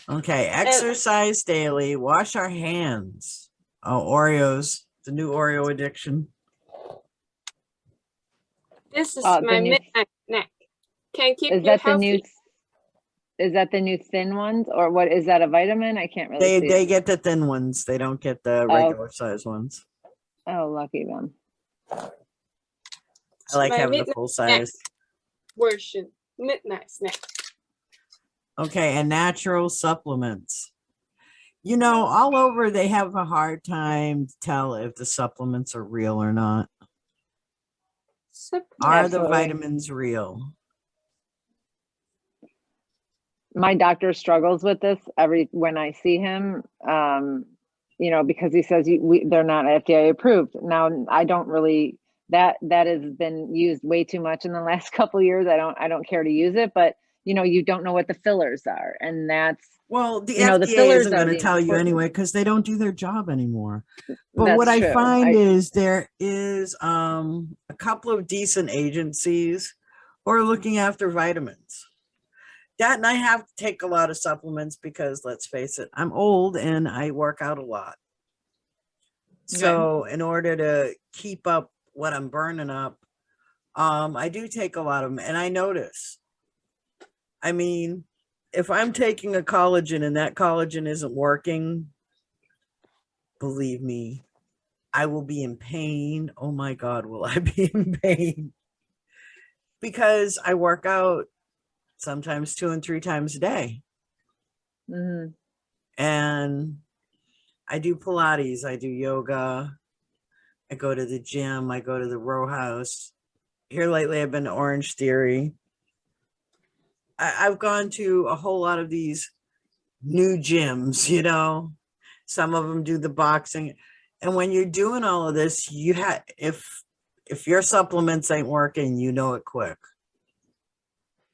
Okay. Exercise daily. Wash our hands. Oh, Oreos. The new Oreo addiction. This is The my new- midnight snack. Can keep Is you that the healthy. new? Is that the new thin ones, or what is that, a vitamin? I can't really see They it. get the thin ones. They don't get the Oh, regular size ones. oh, lucky them. I like My having the midnight full size. version. Midnight snack. Okay, and natural supplements. You know, all over they have a hard time to tell if the supplements are real or not. Are the Absolutely. vitamins real? My doctor struggles with this when I see him, you know, because he says they're not FDA approved. Now, I don't really, that has been used way too much in the last couple of years. I don't care to use it, but you know, you don't know what the fillers are, and that's, Well, the you know, the FDA fillers isn't are going to the tell you important. anyway because they don't do their job anymore. But That's what I true. find is there is a couple of decent agencies who are looking after vitamins. That, and I have to take a lot of supplements because let's face it, I'm old and I work out a lot. So in order to keep up what I'm burning up, I do take a lot of them. And I notice, I mean, if I'm taking a collagen and that collagen isn't working, believe me, I will be in pain. Oh my God, will I be in pain? Because I work out sometimes 2 and 3 times a day. Mhm. And I do Pilates, I do yoga, I go to the gym, I go to the row house. Here lately, I've been to Orange Theory. I've gone to a whole lot of these new gyms, you know. Some of them do the boxing. And when you're doing all of this, you have, if your supplements ain't working, you know it quick.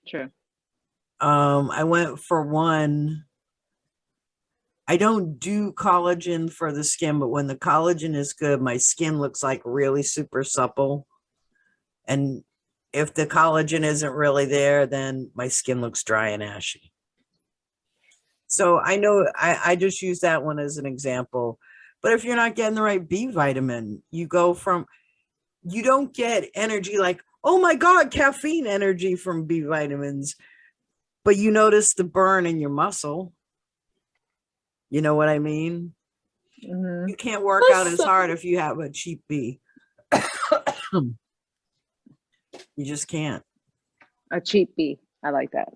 True. I went for one. I don't do collagen for the skin, but when the collagen is good, my skin looks like really super supple. And if the collagen isn't really there, then my skin looks dry and ashy. So I know I just use that one as an example. But if you're not getting the right B vitamin, you don't get energy like, oh my God, caffeine energy from B vitamins. But you notice the burn in your muscle. You know what I mean? Mhm. You can't work out as hard if you have a cheap B. You just can't. A cheap B. I like that.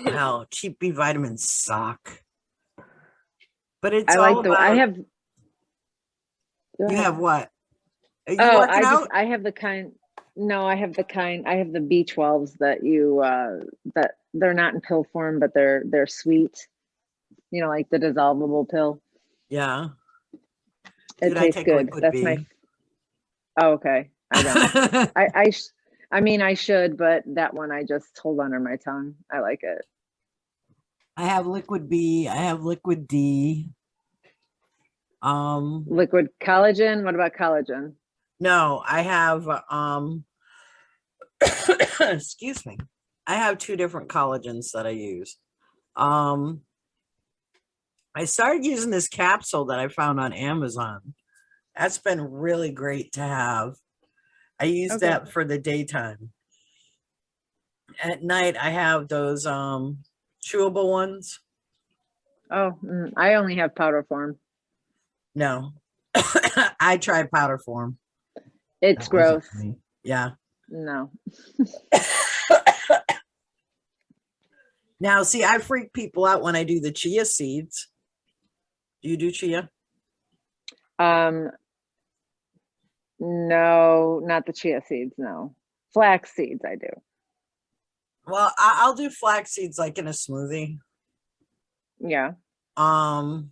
Hell, cheap B vitamins suck. But it's I all like about. I have. Go You ahead. have what? Are you Oh, working out? I have the kind. No, I have the B12s that you that they're not in pill form, but they're sweet. You know, like the dissolvable pill. Yeah. It Dude, I tastes take good. Liquid That's B. my. Oh, okay. I don't. I mean, I should, but that one I just hold under my tongue. I like it. I have Liquid B. I have Liquid D. Liquid collagen. What about collagen? No, I have excuse me. I have 2 different collagens that I use. I started using this capsule that I found on Amazon. That's been really great to have. I use Okay. that for the daytime. At night, I have those chewable ones. Oh, I only have powder form. No, I tried powder form. It's That wasn't gross. for me. Yeah. No. Now, see, I freak people out when I do the chia seeds. Do you do chia? No, not the chia seeds. No, flax seeds. I do. Well, I'll do flax seeds like in a smoothie. Yeah. But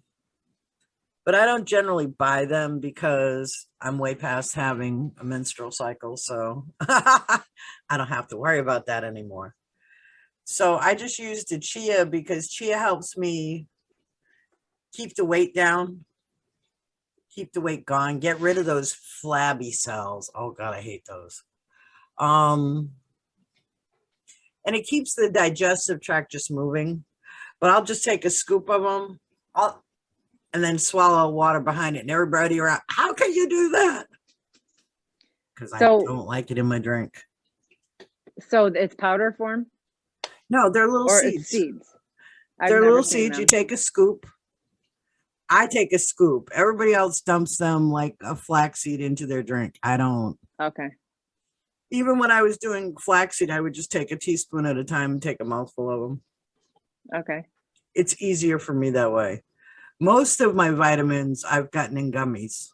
I don't generally buy them because I'm way past having a menstrual cycle, so I don't have to worry about that anymore. So I just use the chia because chia helps me keep the weight down, keep the weight gone, get rid of those flabby cells. Oh God, I hate those. And it keeps the digestive tract just moving. But I'll just take a scoop of them, and then swallow water behind it. And everybody around, how can you do that? Because I don't like it in my drink. So it's powder form? No, they're little or it's seeds. seeds? I've They're never little seen seeds. You them. take a scoop. I take a scoop. Everybody else dumps them like a scoop. Everybody else dumps them like a flaxseed into their drink. I don't. Okay. Even when I was doing flaxseed, I would just take a teaspoon at a time and take a mouthful of them. Okay. It's easier for me that way. Most of my vitamins I've gotten in gummies.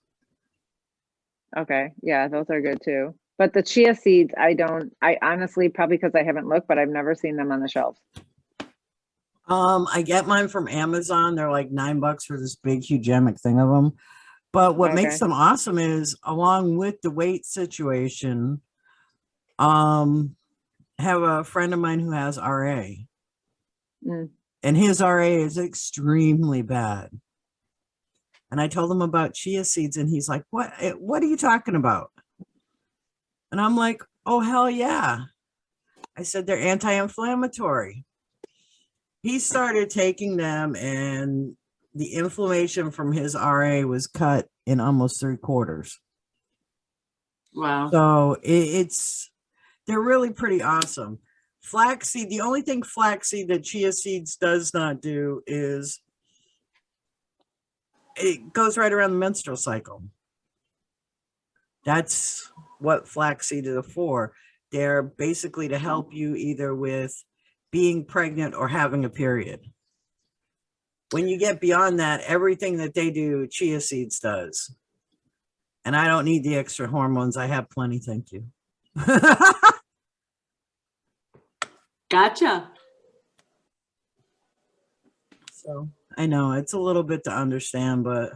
Okay. Yeah, those are good too. But the chia seeds, I honestly, probably because I haven't looked, but I've never seen them on the shelves. I get mine from Amazon. They're like $9 for this big, hugemic thing of them. But what makes Okay. them awesome is, along with the weight situation, have a friend of mine who has RA, Mm. and his RA is extremely bad. And I told him about chia seeds, and he's like, what are you talking about? And I'm like, oh, hell yeah. I said, they're anti-inflammatory. He started taking them, and the inflammation from his RA was cut in almost 3/4. Wow. So they're really pretty awesome. Flaxseed, the only thing flaxseed that chia seeds does not do is it goes right around the menstrual cycle. That's what flaxseed is for. They're basically to help you either with being pregnant or having a period. When you get beyond that, everything that they do, chia seeds does. And I don't need the extra hormones. I have plenty, thank you. Gotcha. So I know it's a little bit to understand, but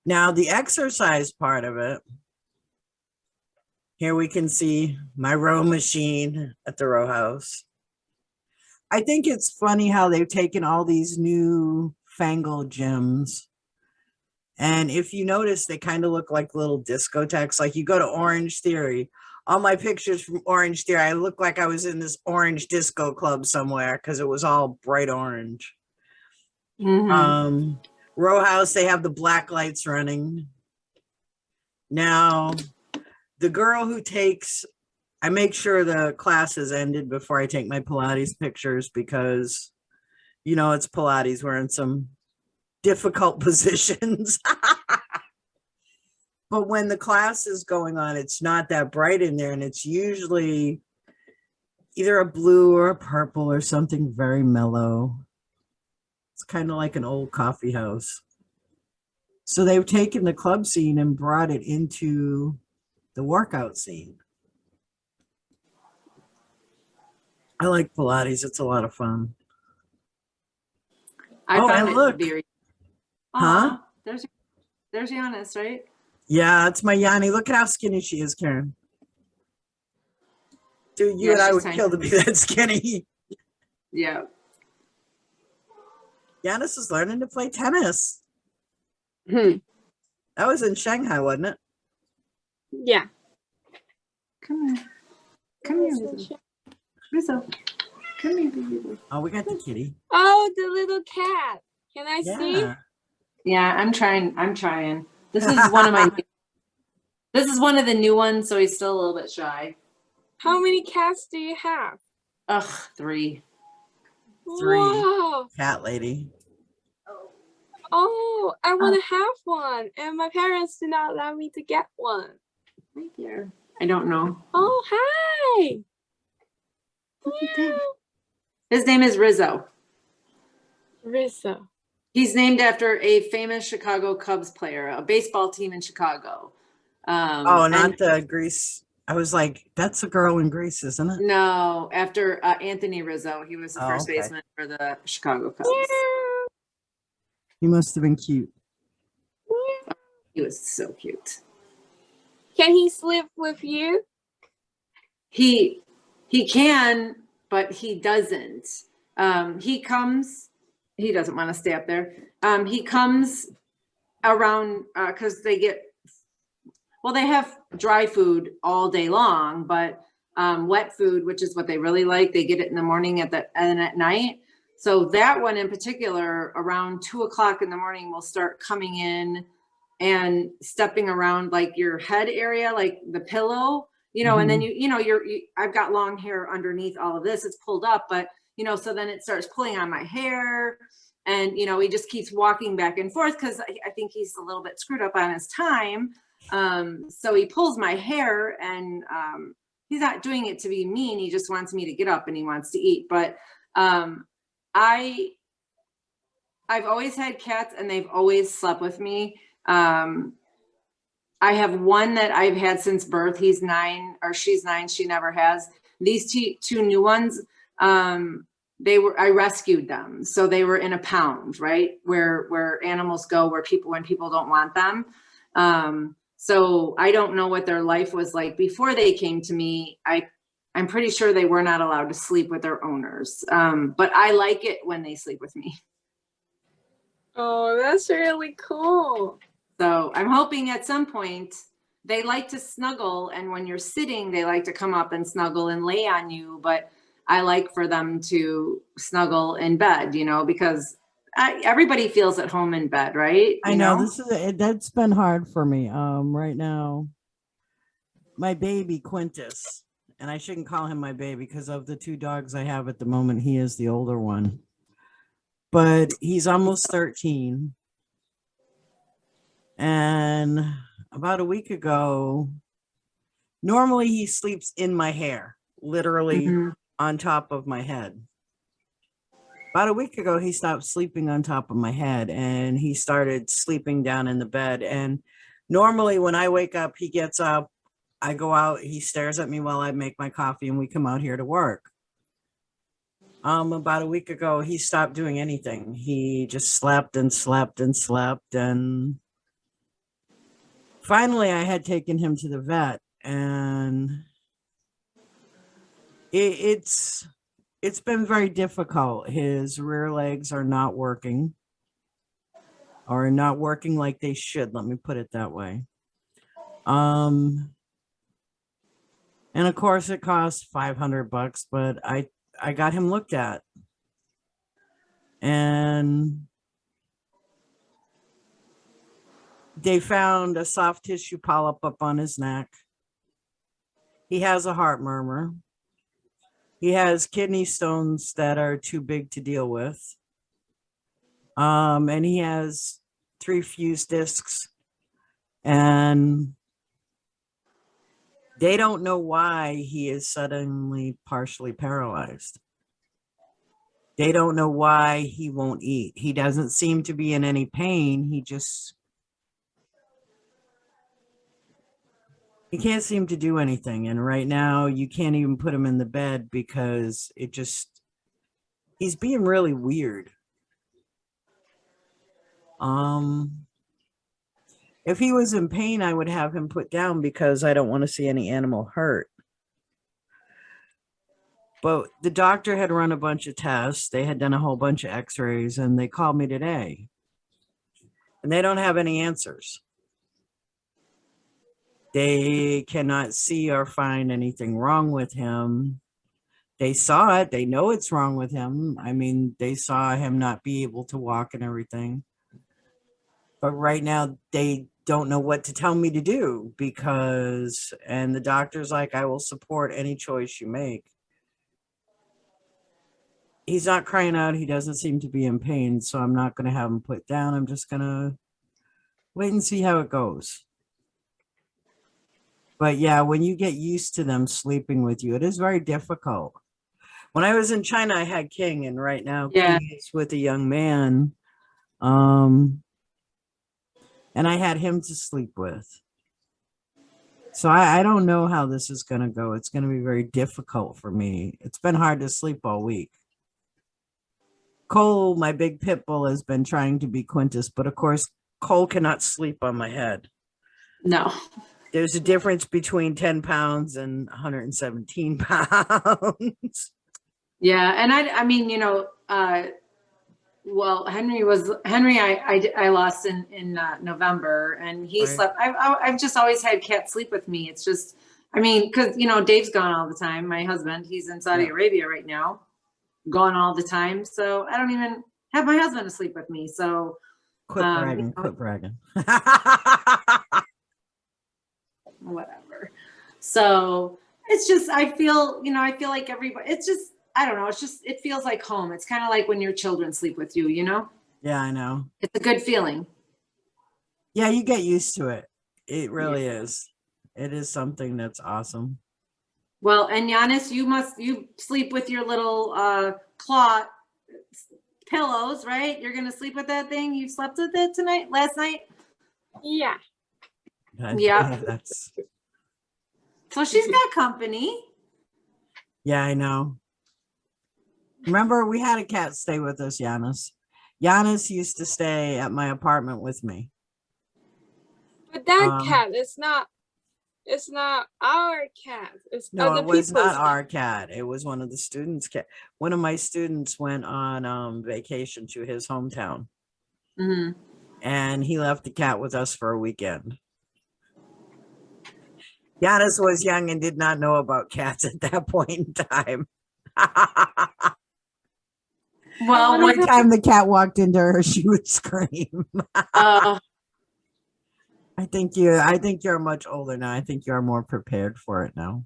now the exercise part of it, here we can see my row machine at the row house. I think it's funny how they've taken all these new fangled gyms. And if you notice, they kind of look like little discotheques. Like you go to Orange Theory, all my pictures from Orange Theory, I look like I was in this orange disco club somewhere because it was all bright orange. Mhm. Row house, they have the black lights running. Now, the girl who takes, I make sure the class is ended before I take my Pilates pictures because, you know, it's Pilates. We're in some difficult positions. But when the class is going on, it's not that bright in there, and it's usually either a blue or a purple or something very mellow. It's kind of like an old coffee house. So they've taken the club scene and brought it into the workout scene. I like Pilates. It's a lot of fun. I Oh, found and it look. very. Huh? Aw, there's Giannis, right? Yeah, it's my Yanni. Look at how skinny she is, Karen. Dude, you Yeah, and I she's would tiny. kill to be that skinny. Yeah. Giannis is learning to play tennis. Hmm. That was in Shanghai, wasn't it? Yeah. Come here. Come here, Rizzo. Rizzo. Come here, baby boy. Oh, we got the kitty. Oh, the little cat. Can I see? Yeah. Yeah, I'm trying. This is one of my. This is one of the new ones, so he's still a little bit shy. How many cats do you have? Ugh, 3. 3. Wow. Cat lady. Oh, I want to have one, and my parents did not allow me to get one. Right there. I don't know. Oh, hi. Look at that. His name is Rizzo. Rizzo. He's named after a famous Chicago Cubs player, a baseball team in Chicago. Oh, and not the Grease. I was like, that's a girl in Greece, isn't it? no, after Anthony Rizzo. He was the Oh, first okay. baseman for the Chicago Cubs. He must have been cute. He was so cute. Can he sleep with you? He can, but he doesn't. He comes. He doesn't want to stay up there. He comes around because they have dry food all day long, but wet food, which is what they really like, they get it in the morning and at night. So that one in particular, around 2:00 in the morning, will start coming in and stepping around like your head area, like the pillow, you know, and then I've got long hair underneath all of this. It's pulled up, but so then it starts pulling on my hair, and he just keeps walking back and forth because I think he's a little bit screwed up on his time. So he pulls my hair, and he's not doing it to be mean. He just wants me to get up and he wants to eat. But I've always had cats, and they've always slept with me. I have one that I've had since birth. He's 9, or she's 9. She never has. These two new ones, I rescued them. So they were in a pound, right? Where animals go, when people don't want them. So I don't know what their life was like before they came to me. I'm pretty sure they were not allowed to sleep with their owners. But I like it when they sleep with me. Oh, that's really cool. So I'm hoping at some point they like to snuggle, and when you're sitting, they like to come up and snuggle and lay on you. But I like for them to snuggle in bed, because everybody feels at home in bed, right? I know that's been hard for me. Right now, my baby Quintus, and I shouldn't call him my baby because of the 2 dogs I have at the moment, he is the older one, but he's almost 13. And about a week ago, normally he sleeps in my hair, literally on top of my head. About a week ago, he stopped sleeping on top of my head, and he started sleeping down in the bed. And normally when I wake up, he gets up, I go out, he stares at me while I make my coffee, and we come out here to work. About a week ago, he stopped doing anything. He just slept and slept and slept. And finally, I had taken him to the vet, and it's been very difficult. His rear legs are not working, or not working like they should. Let me put it that way. And of course, it costs $500, but I got him looked at, and they found a soft tissue polyp up on his neck. He has a heart murmur. He has kidney stones that are too big to deal with. And he has 3 fused discs, and they don't know why he is suddenly partially paralyzed. They don't know why he won't eat. He doesn't seem to be in any pain. He can't seem to do anything. And right now you can't even put him in the bed because he's being really weird. If he was in pain, I would have him put down because I don't want to see any animal hurt. But the doctor had run a bunch of tests. They had done a whole bunch of x-rays, and they called me today. And they don't have any answers. They cannot see or find anything wrong with him. They saw it. They know it's wrong with him. I mean, they saw him not be able to walk and everything. But right now, they don't know what to tell me to do and the doctor's like, I will support any choice you make. He's not crying out. He doesn't seem to be in pain, so I'm not going to have him put down. I'm just going to wait and see how it goes. But yeah, when you get used to them sleeping with you, it is very difficult. When I was in China, I had King, and right now King is with a young man. And I had him to sleep with. So I don't know how this is going to go. It's going to be very difficult for me. It's been hard to sleep all week. Cole, my big pit bull, has been trying to be Quintus, but of course, Cole cannot sleep on my head. No. There's a difference between 10 pounds and 117 pounds. Yeah. And I mean, well, Henry, I lost in November, and he slept. I've just always had cats sleep with me. It's just, I mean, because, Dave's gone all the time. My husband, he's in Saudi Arabia right now, gone all the time. So I don't even have my husband to sleep with me. So quit bragging. whatever. So it's just, I feel like everybody, it's just, I don't know. It's just, it feels like home. It's kind of like when your children sleep with you, Yeah, I know. it's a good feeling. Yeah, you get used to it. It really is. It is something that's awesome. Well, and Giannis, you sleep with your little claw pillows, right? You're going to sleep with that thing. You slept with it last night? Yeah. Yeah. That's So she's got company. yeah, I know. Remember, we had a cat stay with us, Giannis. Giannis used to stay at my apartment with me. But that Um, cat is not. It's not our cat. It's No, other it was not people's our cat. cat. It was one of the students' cat. One of my students went on vacation to his hometown, Hmm. and he left the cat with us for a weekend. Giannis was young and did not know about cats at that point in time. Well, wanna Every time the cat walked into her, she would scream. uh, I think you're much older now. I think you're more prepared for it now.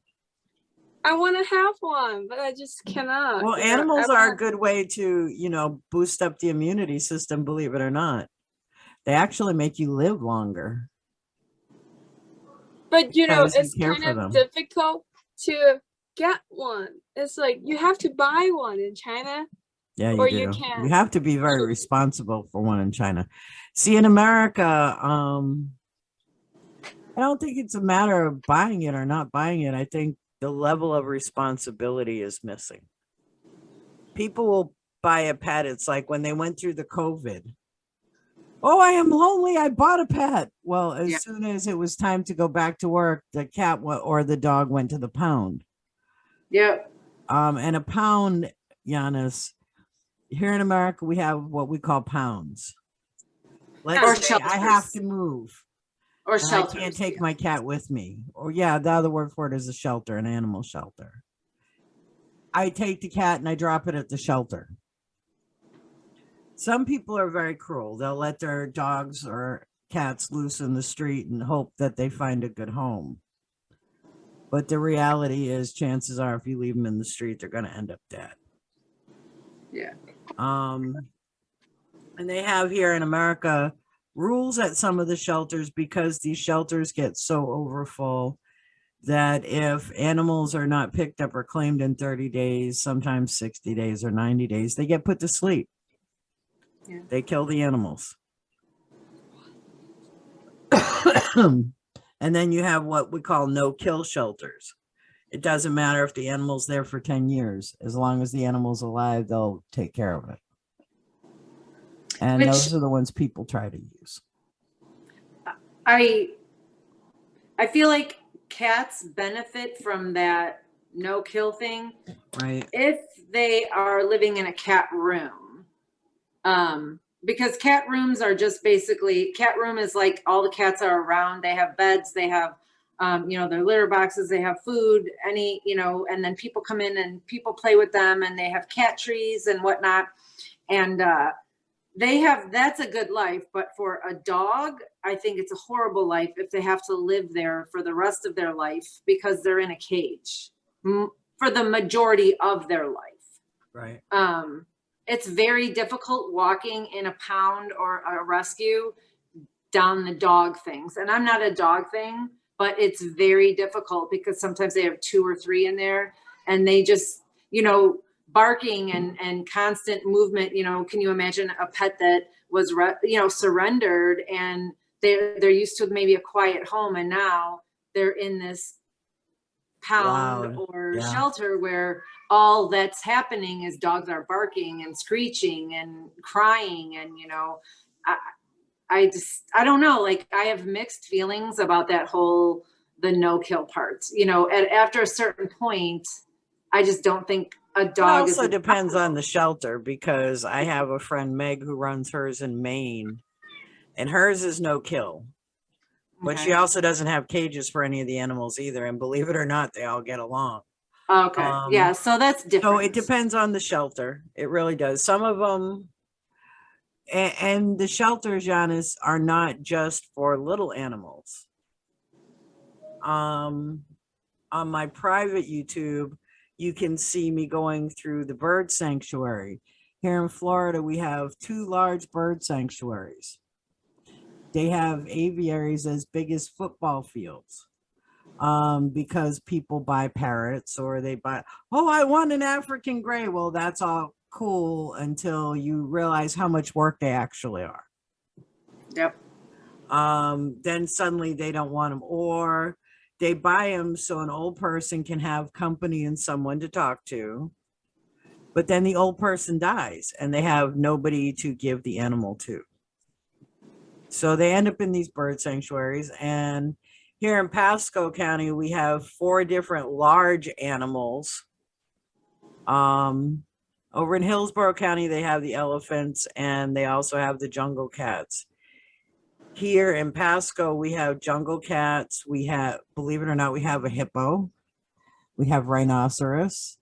I want to have one, but I just cannot. Well, you know, animals I are a want- good way to, boost up the immunity system, believe it or not. They actually make you live longer. But because you it's care kind for of them. difficult to get one. It's like you have to buy one in China. Yeah, you Or do. you You can. have to be very responsible for one in China. See, in America, I don't think it's a matter of buying it or not buying it. I think the level of responsibility is missing. People will buy a pet. It's like when they went through the COVID. Oh, I am lonely. I bought a pet. Well, as soon as it was time to go back to work, the cat or the dog went to the pound. Yep. And a pound, Giannis, here in America, we have what we call pounds. Let's say I have shelters. to move. Or And I shelters. can't take my cat with me. Or yeah, the other word for it is a shelter, an animal shelter. I take the cat and I drop it at the shelter. Some people are very cruel. They'll let their dogs or cats loose in the street and hope that they find a good home. But the reality is, chances are, if you leave them in the street, they're going to end up dead. Yeah. And they have here in America rules at some of the shelters because these shelters get so overfull that if animals are not picked up or claimed in 30 days, sometimes 60 days or 90 days, they get put to sleep. Yeah. They kill the animals. And then you have what we call no-kill shelters. It doesn't matter if the animal's there for 10 years. As long as the animal's alive, they'll take care of it. And those are the ones people try to use. I feel like cats benefit from that no-kill thing. Right. If they are living in a cat room. Because cat rooms are just basically, cat room is like all the cats are around. They have beds, they have, their litter boxes, they have food, and then people come in and people play with them and they have cat trees and whatnot. And that's a good life. But for a dog, I think it's a horrible life if they have to live there for the rest of their life because they're in a cage for the majority of their life. Right. It's very difficult walking in a pound or a rescue down the dog things. And I'm not a dog thing, but it's very difficult because sometimes they have 2 or 3 in there and they just, barking and constant movement. Can you imagine a pet that was, surrendered and they're used to maybe a quiet home and now they're in this pound or shelter where all that's happening is dogs are barking and screeching and crying and I don't know, like I have mixed feelings about the no-kill part. After a certain point I just don't think a dog also depends on the shelter because I have a friend Meg who runs hers in Maine and hers is no kill. But she also doesn't have cages for any of the animals either. And believe it or not, they all get along. Okay. Yeah. So that's different. So it depends on the shelter. It really does. Some of them, and the shelters, Giannis, are not just for little animals. on my private YouTube, you can see me going through the bird sanctuary. Here in Florida, we have 2 large bird sanctuaries. They have aviaries as big as football fields, because people buy parrots or they buy, oh, I want an African gray. Well, that's all cool until you realize how much work they actually are. Yep. Then suddenly they don't want them, or they buy them so an old person can have company and someone to talk to. But then the old person dies and they have nobody to give the animal to. So they end up in these bird sanctuaries. And here in Pasco County, we have 4 different large animals. Over in Hillsborough County, they have the elephants and they also have the jungle cats. Here in Pasco, we have jungle cats. We have, believe it or not, we have a hippo. We have rhinoceros,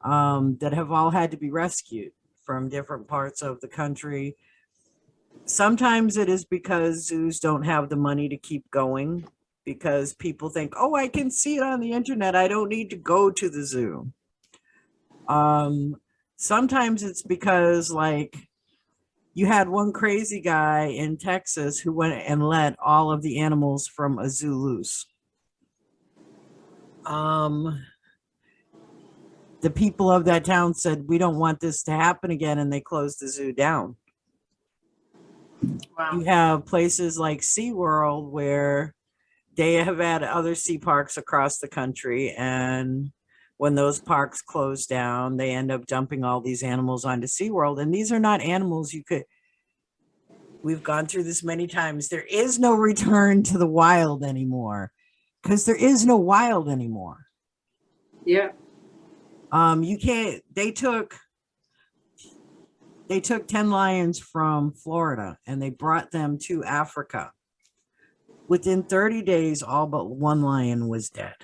that have all had to be rescued from different parts of the country. Sometimes it is because zoos don't have the money to keep going, because people think, oh, I can see it on the internet. I don't need to go to the zoo. Sometimes it's because, like, you had one crazy guy in Texas who went and let all of the animals from a zoo loose. The people of that town said, we don't want this to happen again, and they closed the zoo down. Wow. You have places like SeaWorld where they have had other sea parks across the country, and when those parks close down, they end up dumping all these animals onto SeaWorld. And these are not animals you could, we've gone through this many times. There is no return to the wild anymore, because there is no wild anymore. Yeah. You can't, they took 10 lions from Florida and they brought them to Africa. Within 30 days, all but 1 lion was dead.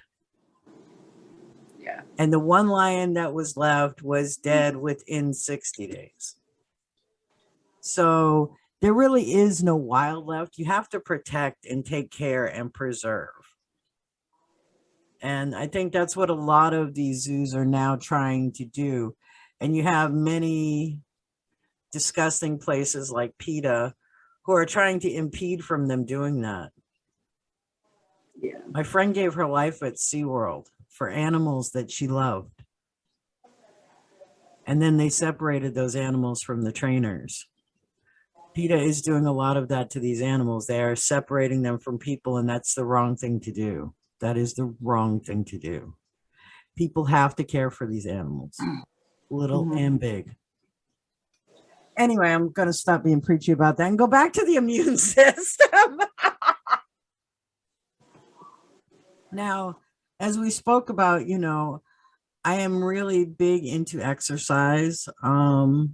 Yeah. And the 1 lion that was left was dead within 60 days. So there really is no wild left. You have to protect and take care and preserve. And I think that's what a lot of these zoos are now trying to do. And you have many disgusting places like PETA who are trying to impede from them doing that. Yeah. My friend gave her life at SeaWorld for animals that she loved. And then they separated those animals from the trainers. PETA is doing a lot of that to these animals. They are separating them from people, and that's the wrong thing to do. That is the wrong thing to do. People have to care for these animals, little and big. Anyway, I'm going to stop being preachy about that and go back to the immune system. Now, as we spoke about, you know, I am really big into exercise. And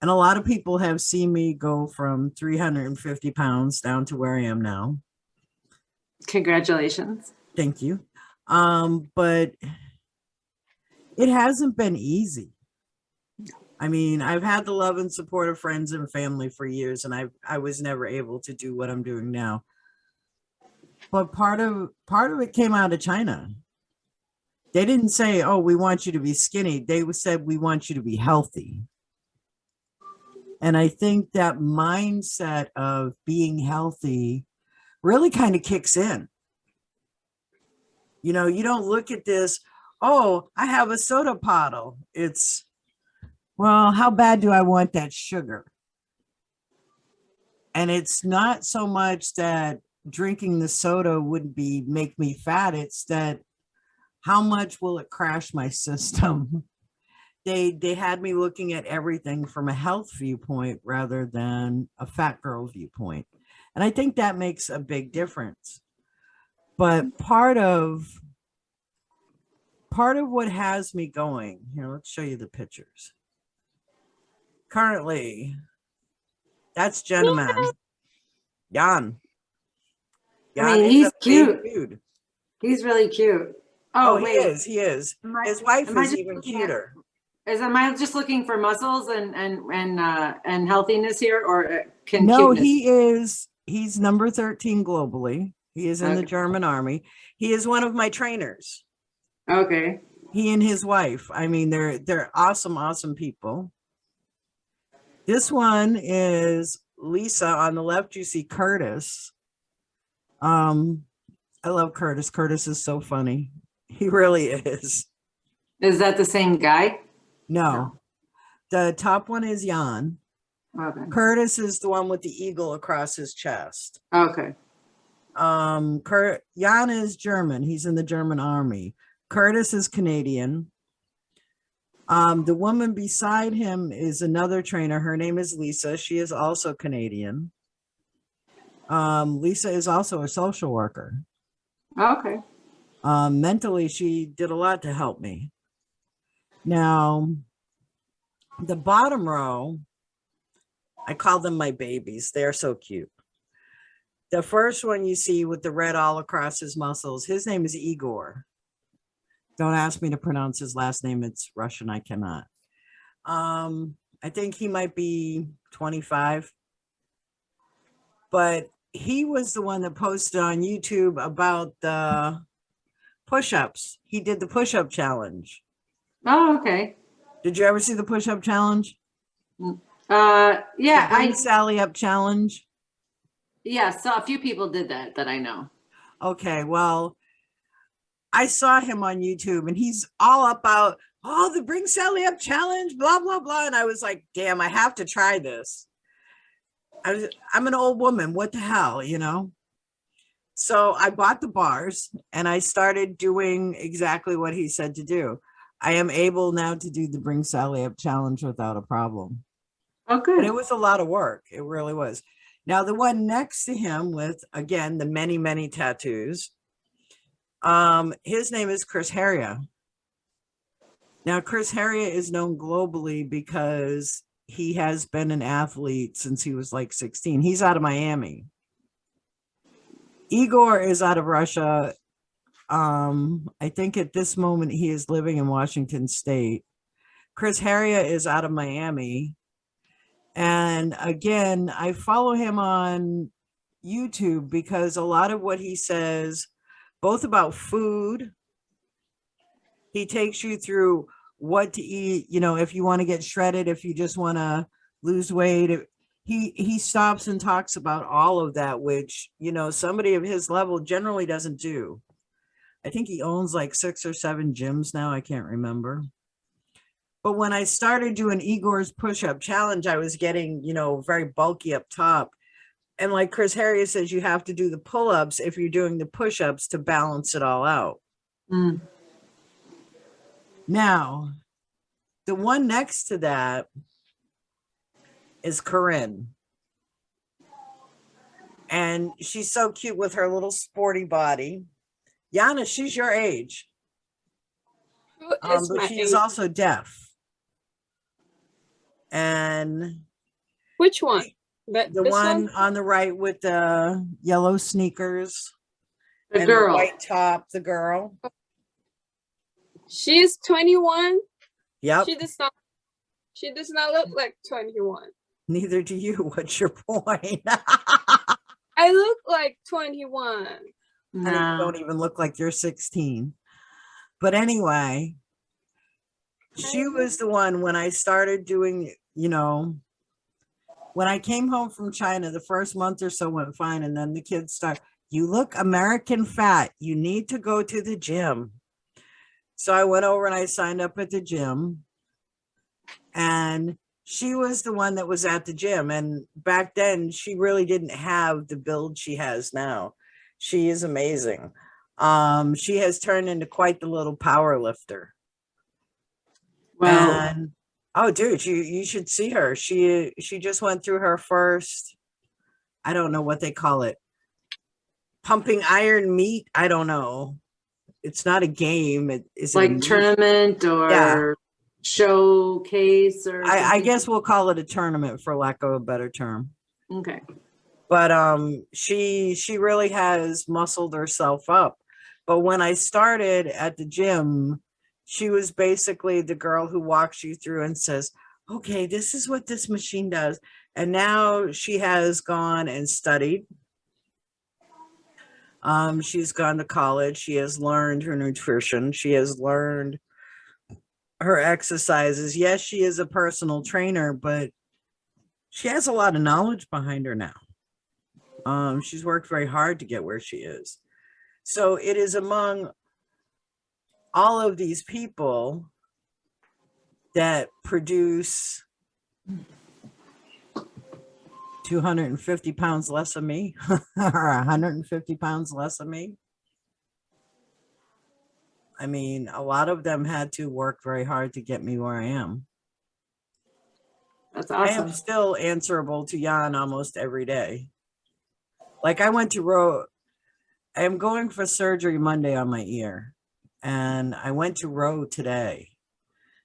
a lot of people have seen me go from 350 pounds down to where I am now. Congratulations. Thank you. But it hasn't been easy. I mean, I've had the love and support of friends and family for years, and I was never able to do what I'm doing now. But part of it came out of China. They didn't say, oh, we want you to be skinny. They said, we want you to be healthy. And I think that mindset of being healthy really kind of kicks in. You know, you don't look at this, oh, I have a soda bottle. It's, well, how bad do I want that sugar? And it's not so much that drinking the soda would make me fat. It's that how much will it crash my system? They had me looking at everything from a health viewpoint rather than a fat girl viewpoint. And I think that makes a big difference. But part of what has me going, here, let's show you the pictures. Currently, that's Gentleman. Jan. I mean, he's is a big cute. dude. He's really cute. Oh, wait. he is. Am I- His wife am I is just even looking at- cuter. Am I just looking for muscles and healthiness here, or No, cuteness? he's number 13 globally. He is in the Okay. German army. He is one of my trainers. Okay. He and his wife. I mean, they're awesome, awesome people. This one is Lisa. On the left, you see Curtis. I love Curtis. Curtis is so funny. He really is. Is that the same guy? No, the top one is Jan. Okay. Curtis is the one with the eagle across his chest. Okay. Jan is German. He's in the German army. Curtis is Canadian. The woman beside him is another trainer. Her name is Lisa. She is also Canadian. Lisa is also a social worker. Okay. Mentally, she did a lot to help me. Now, the bottom row, I call them my babies. They're so cute. The first one you see with the red all across his muscles, his name is Igor. Don't ask me to pronounce his last name. It's Russian. I cannot. I think he might be 25. But he was the one that posted on YouTube about the push-ups. He did the push-up challenge. Oh, okay. Did you ever see the push-up challenge? Yeah, The Bring Sally Up challenge. yeah, so a few people did that I know. Okay, well, I saw him on YouTube and he's all about, oh, the Bring Sally Up challenge, blah, blah, blah. And I was like, damn, I have to try this. I'm an old woman. What the hell, you know? So I bought the bars and I started doing exactly what he said to do. I am able now to do the Bring Sally Up challenge without a problem. Oh, But good. it was a lot of work. It really was. Now, the one next to him with, again, the many, many tattoos, his name is Chris Heria. Now, Chris Heria is known globally because he has been an athlete since he was like 16. He's out of Miami. Igor is out of Russia. I think at this moment he is living in Washington State. Chris Heria is out of Miami. And again, I follow him on YouTube because a lot of what he says, both about food, he takes you through what to eat, you know, if you want to get shredded, if you just want to lose weight. He stops and talks about all of that, which, you know, somebody of his level generally doesn't do. I think he owns like 6 or 7 gyms now. I can't remember. But when I started doing Igor's push-up challenge, I was getting, you know, very bulky up top. And like Chris Heria says, you have to do the pull-ups if you're doing the push-ups to balance it all out. Mm. Now, the one next to that is Corinne. And she's so cute with her little sporty body. Yana, she's your age. Who is But my she is age? also deaf. And Which one? the This one on the right with the yellow sneakers The and girl. the white top, the girl. She's 21. Yep. She does not. She does not look like 21. Neither do you. What's your point? I look like 21. Honey, you No. don't even look like you're 16. But anyway, she was the one when I started doing, you know, when I came home from China, the first month or so went fine. And then the kids start, you look American fat. You need to go to the gym. So I went over and I signed up at the gym. And she was the one that was at the gym. And back then, she really didn't have the build she has now. She is amazing. She has turned into quite the little power lifter. Well, And oh, dude, you should see her. She just went through her first, I don't know what they call it, pumping iron meet. I don't know. It's not a game. Is it a like meet? tournament or Yeah. showcase or I something? guess we'll call it a tournament for lack of a better term. Okay. But she really has muscled herself up. But when I started at the gym, she was basically the girl who walks you through and says, okay, this is what this machine does. And now she has gone and studied. She's gone to college. She has learned her nutrition. She has learned her exercises. Yes, she is a personal trainer, but she has a lot of knowledge behind her now. She's worked very hard to get where she is. So it is among all of these people that produce 250 pounds less of me or 150 pounds less of me. I mean, a lot of them had to work very hard to get me where I am. That's I am awesome. still answerable to Jan almost every day. Like I am going for surgery Monday on my ear, and I went to row today.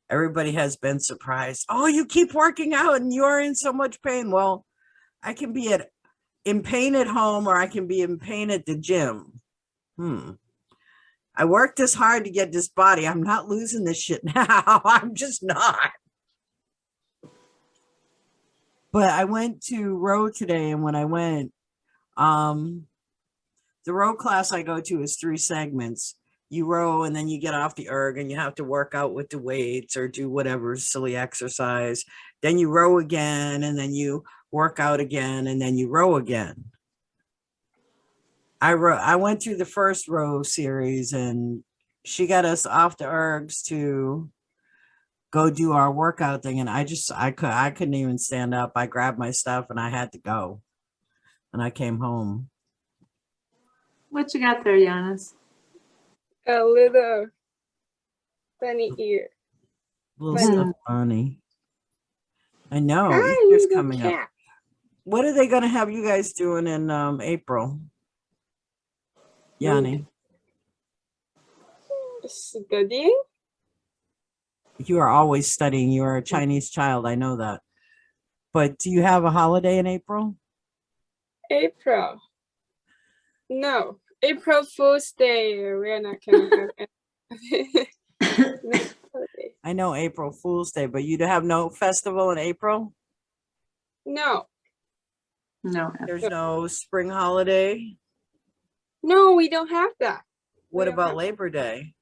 Everybody has been surprised. Oh, you keep working out and you're in so much pain. Well, I can be in pain at home, or I can be in pain at the gym. I worked this hard to get this body. I'm not losing this shit now. I'm just not. But I went to row today, and when I went, the row class I go to is 3 segments. You row and then you get off the erg and you have to work out with the weights or do whatever silly exercise. Then you row again, and then you work out again, and then you row again. I went through the first row series, and she got us off the ergs to go do our workout thing, and I couldn't even stand up. I grabbed my stuff and I had to go, and I came home. What you got there, Giannis? A little funny ear. Little Funny. stuff funny. I know. Hi, Easter's little coming up. cat. What are they going to have you guys doing in April? Yanni, Studying? you are always studying. You are a Chinese child. I know that. But do you have a holiday in April? April. No. April Fool's Day. We're not gonna have any. No holiday. I know April Fool's Day, but you have no festival in April? No. No. There's no spring holiday? No, we don't have that. What don't about have- Labor Day?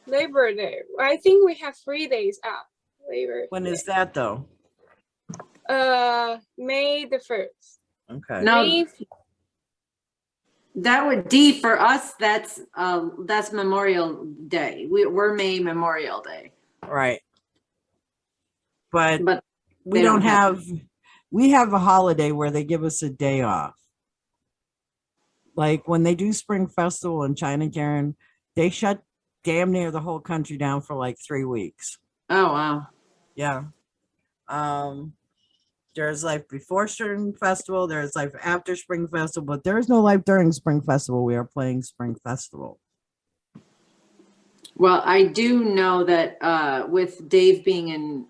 Labor Day. I think we have 3 days out. Labor. When is that though? May the 1st. Okay. No, May that would D for us. That's Memorial Day. We're May Memorial Day, Right. But but we they don't don't have- have, we have a holiday where they give us a day off. Like when they do Spring Festival in China, Karen, they shut damn near the whole country down for like 3 weeks. oh wow. Yeah. There's life before Spring Festival, there's life after Spring Festival, but there is no life during Spring Festival. We are playing Spring Festival. Well, I do know that with Dave being in,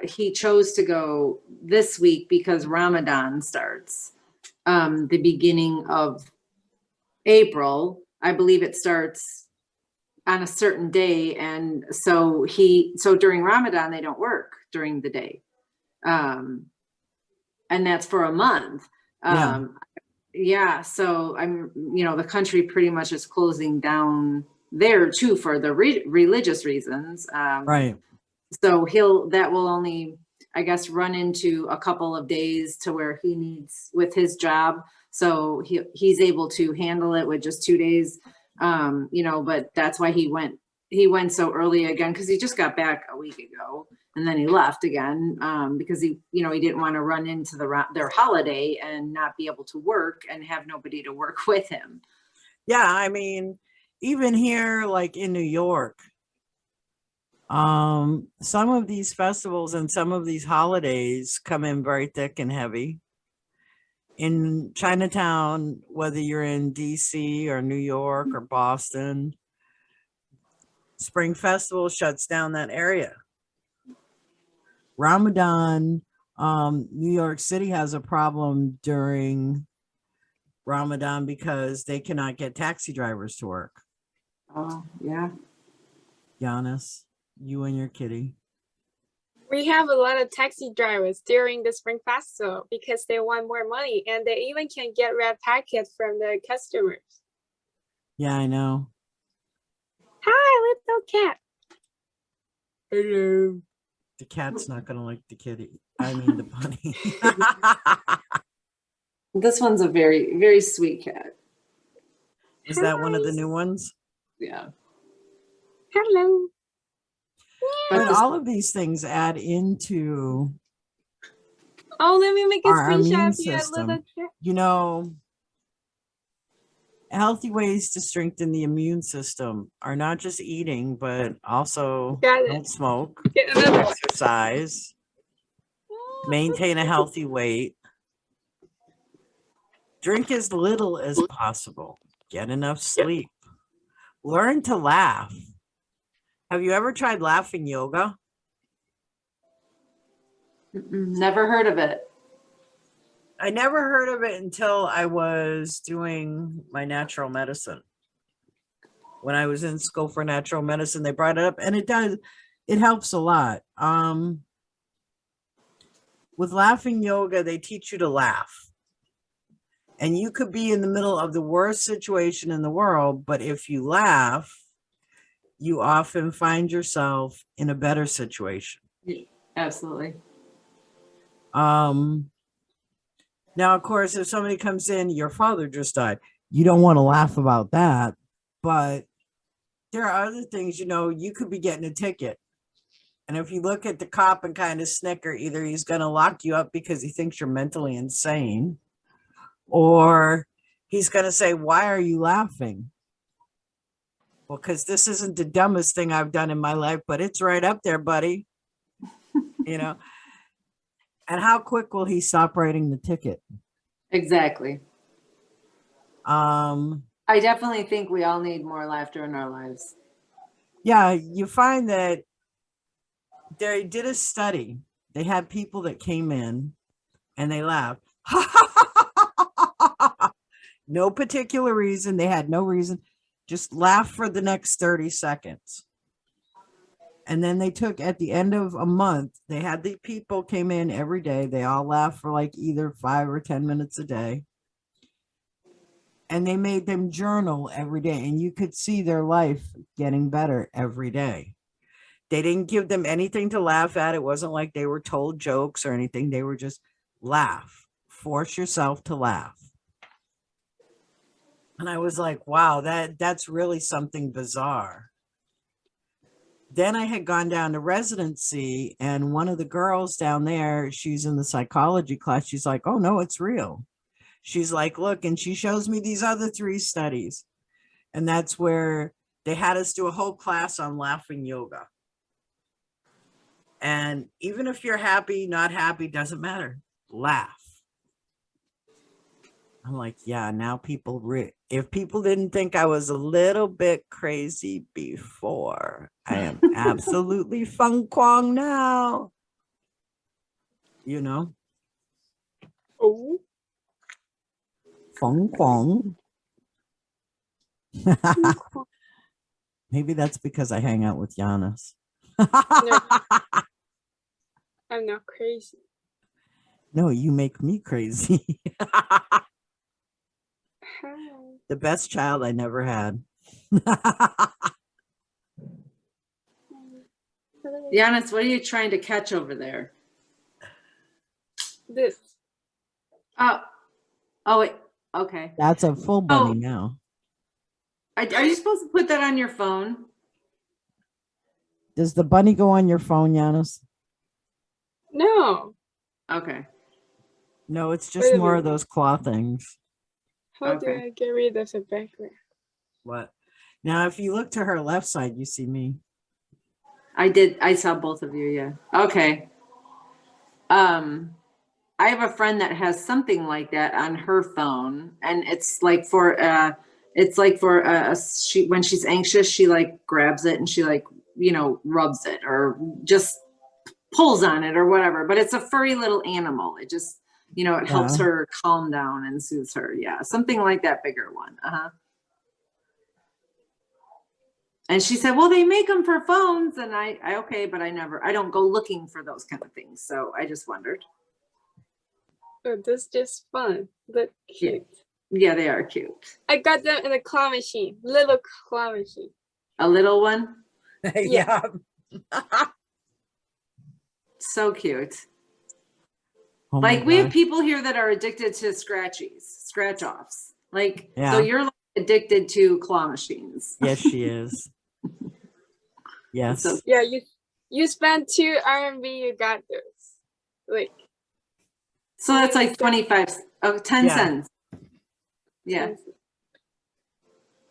he chose to go this week because Ramadan starts the beginning of April. I believe it starts on a certain day, and so during Ramadan they don't work during the day, and that's for a month. Yeah. So the country pretty much is closing down there too for the religious reasons. Right. So that will only, I guess, run into a couple of days to where he needs with his job. So he's able to handle it with just 2 days. But that's why he went so early again, because he just got back a week ago, and then he left again because he didn't want to run into their holiday and not be able to work and have nobody to work with him. Yeah, I mean, even here, like in New York, some of these festivals and some of these holidays come in very thick and heavy. In Chinatown, whether you're in DC or New York or Boston, Spring Festival shuts down that area. Ramadan, New York City has a problem during Ramadan because they cannot get taxi drivers to work. Oh, yeah. Giannis, you and your kitty. We have a lot of taxi drivers during the Spring Festival because they want more money and they even can get red packets from the customers. Yeah, I know. Hi, little cat. Hello. The cat's not gonna like the kitty. I mean the bunny. This one's a very, very sweet cat. Is that one of the Hi. new ones? Yeah. Hello. But But this- all of these things add into, Oh, let me make a Our immune screenshot of your system. little cat. you know, healthy ways to strengthen the immune system are not just eating, but also Got it. don't smoke, Get another one. exercise, maintain a healthy weight, drink as little as possible, get enough sleep, learn to laugh. Have you ever tried laughing yoga? Never heard of it. I never heard of it until I was doing my natural medicine. When I was in school for natural medicine, they brought it up, and it helps a lot. With laughing yoga, they teach you to laugh. And you could be in the middle of the worst situation in the world, but if you laugh, you often find yourself in a better situation. Absolutely. Now, of course, if somebody comes in, your father just died, you don't want to laugh about that. But there are other things, you could be getting a ticket. And if you look at the cop and kind of snicker, either he's going to lock you up because he thinks you're mentally insane, or he's going to say, why are you laughing? Well, because this isn't the dumbest thing I've done in my life, but it's right up there, buddy. And how quick will he stop writing the ticket? Exactly. Um, I definitely think we all need more laughter in our lives. yeah, you find that they did a study. They had people that came in and they laughed. No particular reason. They had no reason. Just laugh for the next 30 seconds. And then they took, at the end of a month, they had the people came in every day. They all laughed for like either 5 or 10 minutes a day. And they made them journal every day. And you could see their life getting better every day. They didn't give them anything to laugh at. It wasn't like they were told jokes or anything. They were just laugh. Force yourself to laugh. And I was like, wow, that's really something bizarre. Then I had gone down to residency, and one of the girls down there, she's in the psychology class. She's like, oh no, it's real. She's like, look, and she shows me these other 3 studies. And that's where they had us do a whole class on laughing yoga. And even if you're happy, not happy, doesn't matter. Laugh. I'm like, yeah, now people, if people didn't think I was a little bit crazy before, I am absolutely feng quang now. Oh. Feng quang. Maybe that's because I hang out with Giannis. I'm not crazy. No, you make me crazy. Hi. The best child I never had. Hello. Giannis, what are you trying to catch over there? This. Oh, wait. Okay. That's a full bunny now. Are you supposed to put that on your phone? Does the bunny go on your phone, Giannis? No. Okay. No, it's Wait just a more of minute. those claw things. How do Okay. I get rid of the background? What? Now, if you look to her left side, you see me. I did. I saw both of you. Yeah. Okay. I have a friend that has something like that on her phone, and it's like for she, when she's anxious, she like grabs it and she like, rubs it or just pulls on it or whatever. But it's a furry little animal. It just, it helps Yeah. her calm down and soothes her. Yeah. Something like that bigger one. Uh-huh. And she said, well, they make them for phones. And I okay, but I don't go looking for those kind of things. So I just wondered. Oh, that's just fun. But cute. Yeah, they are cute. I got them in a claw machine. Little claw machine. A little one. Yeah. So cute. Oh my Like we have gosh. people here that are addicted to scratch offs. Like, Yeah. so you're like addicted to claw machines. Yes, she is. Yes. So Yeah, you spend 2 RMB, you got those. Like So that's like 25, 10 Yeah. cents. Yeah,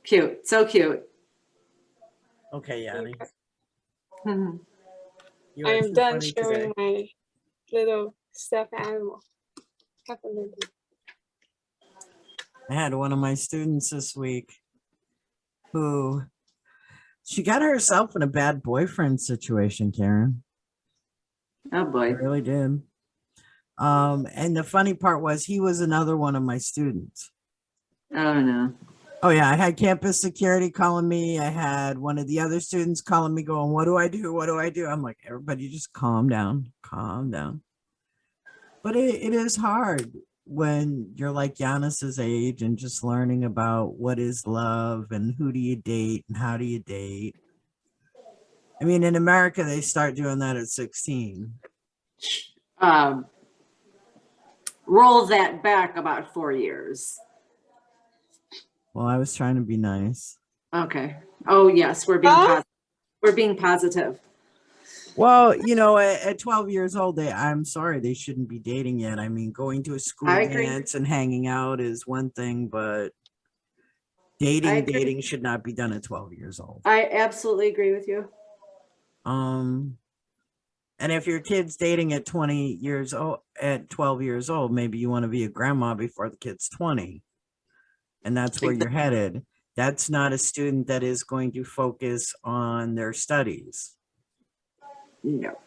cute. So cute. Okay, Yanni. Mhm. You I are am too done funny showing today. my little stuffed animal. Have a minute. I had one of my students this week who she got herself in a bad boyfriend situation, Karen. Oh I boy. really did. And the funny part was he was another one of my students. Oh no. Oh yeah, I had campus security calling me. I had one of the other students calling me going, what do I do? What do I do? I'm like, everybody just calm down, calm down. But it is hard when you're like Giannis's age and just learning about what is love and who do you date and how do you date. I mean, in America, they start doing that at 16. Roll that back about 4 years. Well, I was trying to be nice. Okay. Oh yes, we're being Huh? positive. We're being positive. Well, you know, at 12 years old, I'm sorry, they shouldn't be dating yet. I mean, going to a school I agree. dance and hanging out is one thing, but I agree. dating should not be done at 12 years old. I absolutely agree with you. And if your kid's dating at 20 years old, at 12 years old, maybe you want to be a grandma before the kid's 20. And that's where you're headed. That's not a student that is going to focus on their studies. No.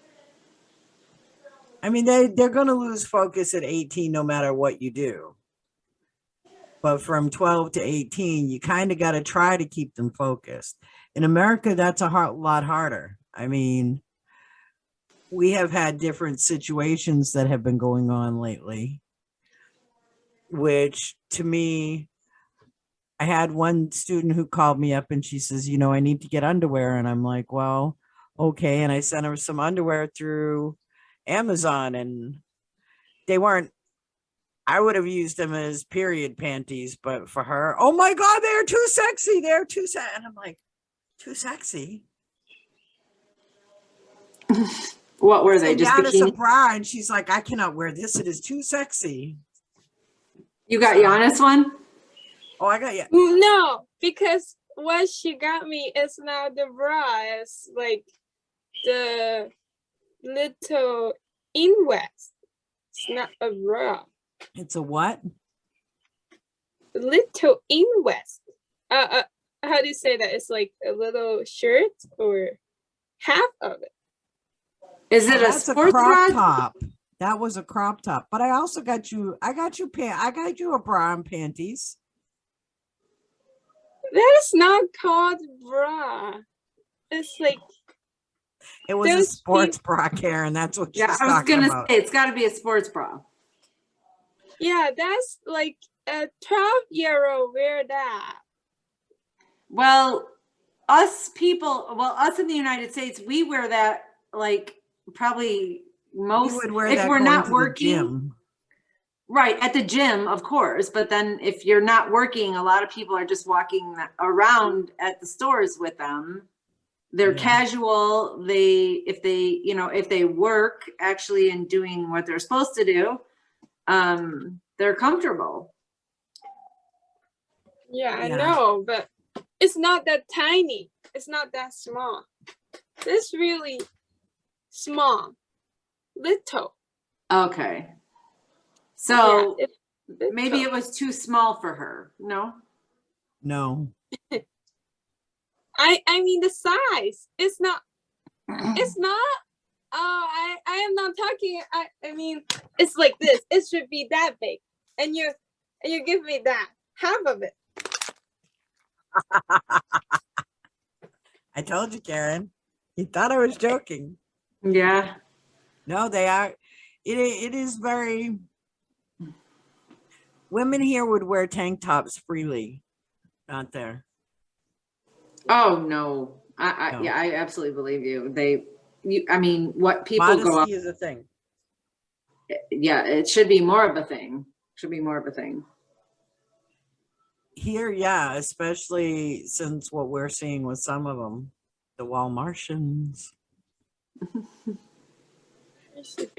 I mean, they're going to lose focus at 18 no matter what you do. But from 12 to 18, you kind of got to try to keep them focused. In America, that's a lot harder. I mean, we have had different situations that have been going on lately, which to me, I had one student who called me up and she says, you know, I need to get underwear. And I'm like, well, okay. And I sent her some underwear through Amazon and they weren't, I would have used them as period panties, but for her, oh my God, they're too sexy. They're too sexy. And I'm like, too sexy? What were they? So Just Giannis a bikini? bra, and she's like, I cannot wear this. It is too sexy. You got Giannis one? Oh, I got you. No, because what she got me is not the bra. It's like the little invest. It's not a bra. It's a what? Little invest. How do you say that? It's like a little shirt or half of it. Is it a That's a sports crop bra? top. That was a crop top. But I also got you. I got you a bra and panties. That is not called bra. It's like It was a Those sports bra, Karen. That's what she's Yeah, I was talking gonna about. say it's got to be a sports bra. yeah, that's like a 12-year-old wear that. Well, us in the United States, we wear that like probably You most would wear if that we're going not to the working. gym. Right, at the gym, of course. But then if you're not working, a lot of people are just walking around at the stores with them. They're Yeah. casual. If they work actually and doing what they're supposed to do, they're comfortable. Yeah, I Yeah. know, but it's not that tiny. It's not that small. It's really small, little. Okay. So yeah, it's maybe little. it was too small for her. No? No. I mean the size. It's not. It's not. I am not talking. I mean it's like this. It should be that big, and you give me that half of it. I told you, Karen. You thought I was joking. Yeah. No, they are. It is very. Women here would wear tank tops freely, not there. Oh, no. No. Yeah, I absolutely believe you. I mean, what people go out, Modesty is a thing. yeah, it should be more of a thing. Should be more of a thing. Here, yeah, especially since what we're seeing with some of them, the Walmartians.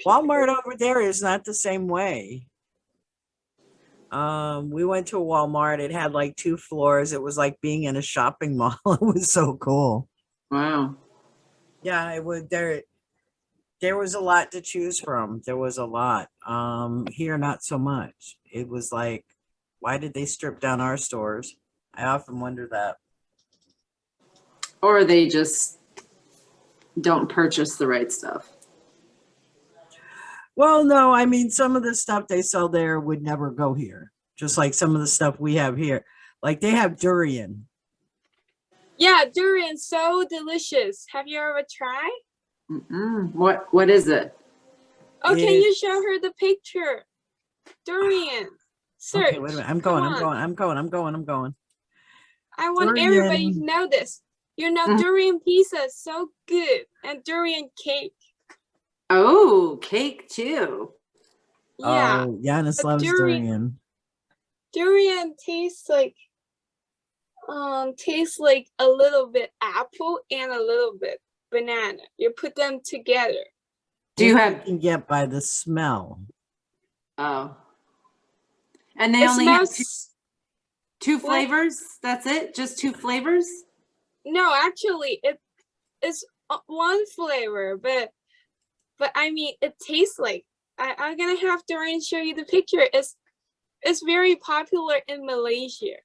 Walmart over there is not the same way. We went to a Walmart. It had like 2 floors. It was like being in a shopping mall. It was so cool. Wow. Yeah, it would there was a lot to choose from. There was a lot. Here not so much. It was like, why did they strip down our stores? I often wonder that. Or they just don't purchase the right stuff. Well, no, I mean, some of the stuff they sell there would never go here. Just like some of the stuff we have here. Like they have durian. Yeah, durian, so delicious. Have you ever tried? What is it? Oh, can It- you show her the picture? Durian. Search. Okay, wait a minute. I'm Come going. on. I want everybody to Durian. know this. You know, Mhm. durian pizza is so good, and durian cake. Oh, cake too. Yeah, Oh, Giannis but loves durian. durian tastes like a little bit apple and a little bit banana. You put them together. Do you This have, can get by the smell. oh. And they It only have smells. two What? flavors? That's it? Just 2 flavors? No, actually, it's one flavor, but I mean, it tastes like. I'm gonna have Dorian show you the picture. It's very popular in Malaysia.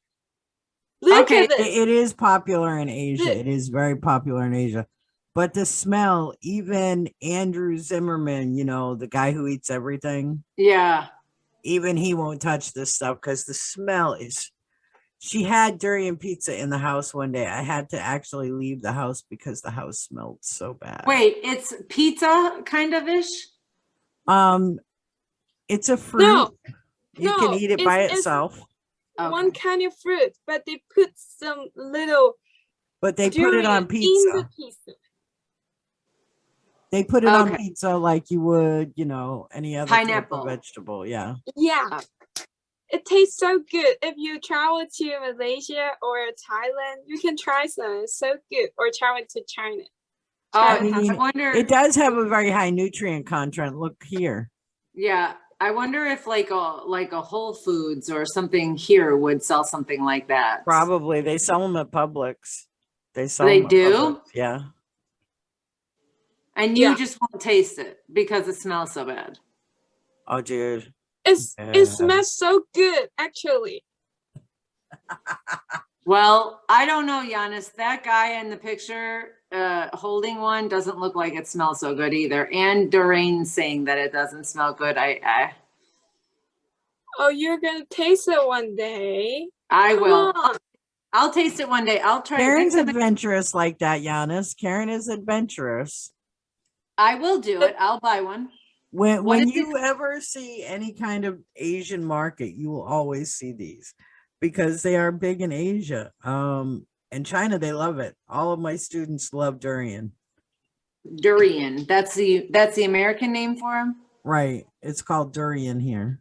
Look Okay, at this. It is popular in Asia. Look. It is very popular in Asia. But the smell, even Andrew Zimmerman, you know, the guy who eats everything, Yeah. even he won't touch this stuff because the smell is. She had durian pizza in the house one day. I had to actually leave the house because the house smelled so bad. Wait, it's pizza kind of ish? It's a fruit. No, You can no, eat it by it's itself, one kind of fruit, but they put some little but they put it durian on in pizza. the pizza. They put it on Okay. pizza like you would, you know, any other type Pineapple. of vegetable. Yeah. Yeah, it tastes so good. If you travel to Malaysia or Thailand, you can try some. It's so good. Or travel to China. I mean, wonder. It does have a very high nutrient content. Look here. Yeah, I wonder if like a Whole Foods or something here would sell something like that. Probably they sell them at Publix. They sell They 'em at do? Publix, yeah. And you Yeah. just won't taste it because it smells so bad. Oh, dude. It Yeah. smells so good, actually. Well, I don't know, Giannis. That guy in the picture holding one doesn't look like it smells so good either. And Doreen's saying that it doesn't smell good. Oh, you're gonna taste it one day. I Come will. on. I'll taste it one day. I'll try. Karen's Next time adventurous like that, Giannis. Karen is adventurous. I will do it. I'll buy one. What When is it? you ever see any kind of Asian market, you will always see these because they are big in Asia. In China, they love it. All of my students love durian. Durian. That's the American name for him. Right. It's called durian here.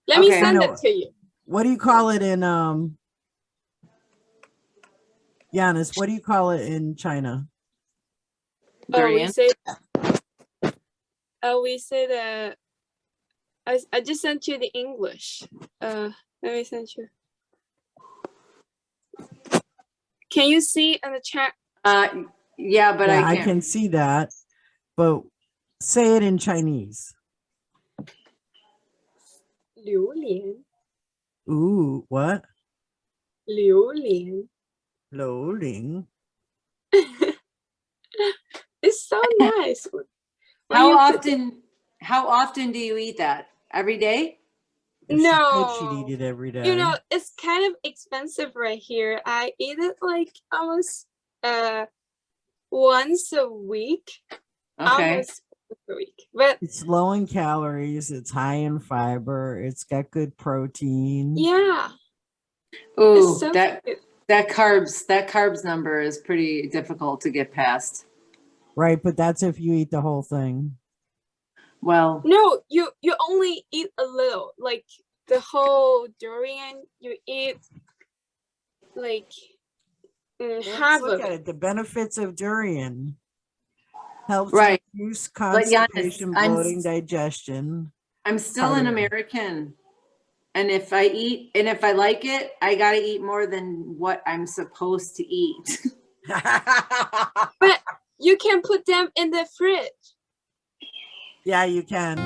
Let me Okay. send No. it to you. What do you call it in Giannis, what do you call it in China? Durian. We say that. I just sent you the English. Let me send you. Can you see in the chat? Yeah, but Yeah, I I can't. can see that. But say it in Chinese. 榴莲, Ooh, what? 榴莲. Lo Ling. It's so nice. When How you put- often do you eat that? Every day? If she could, No. she'd eat it every day. You know, it's kind of expensive right here. I eat it like almost once a week. Okay. Almost once a week. But It's low in calories. It's high in fiber. It's got good protein. yeah, Ooh, it's so that good. carbs number is pretty difficult to get past. Right, but that's if you eat the whole thing. Well, No, you only eat a little. Like the whole durian, you eat like Let's half look of at it. it. The benefits of durian helps right. reduce But Giannis, constipation, I'm bloating, digestion. I'm still an Cardio. American. And if I like it, I gotta eat more than what I'm supposed to eat. But you can put them in the fridge. Yeah, you can.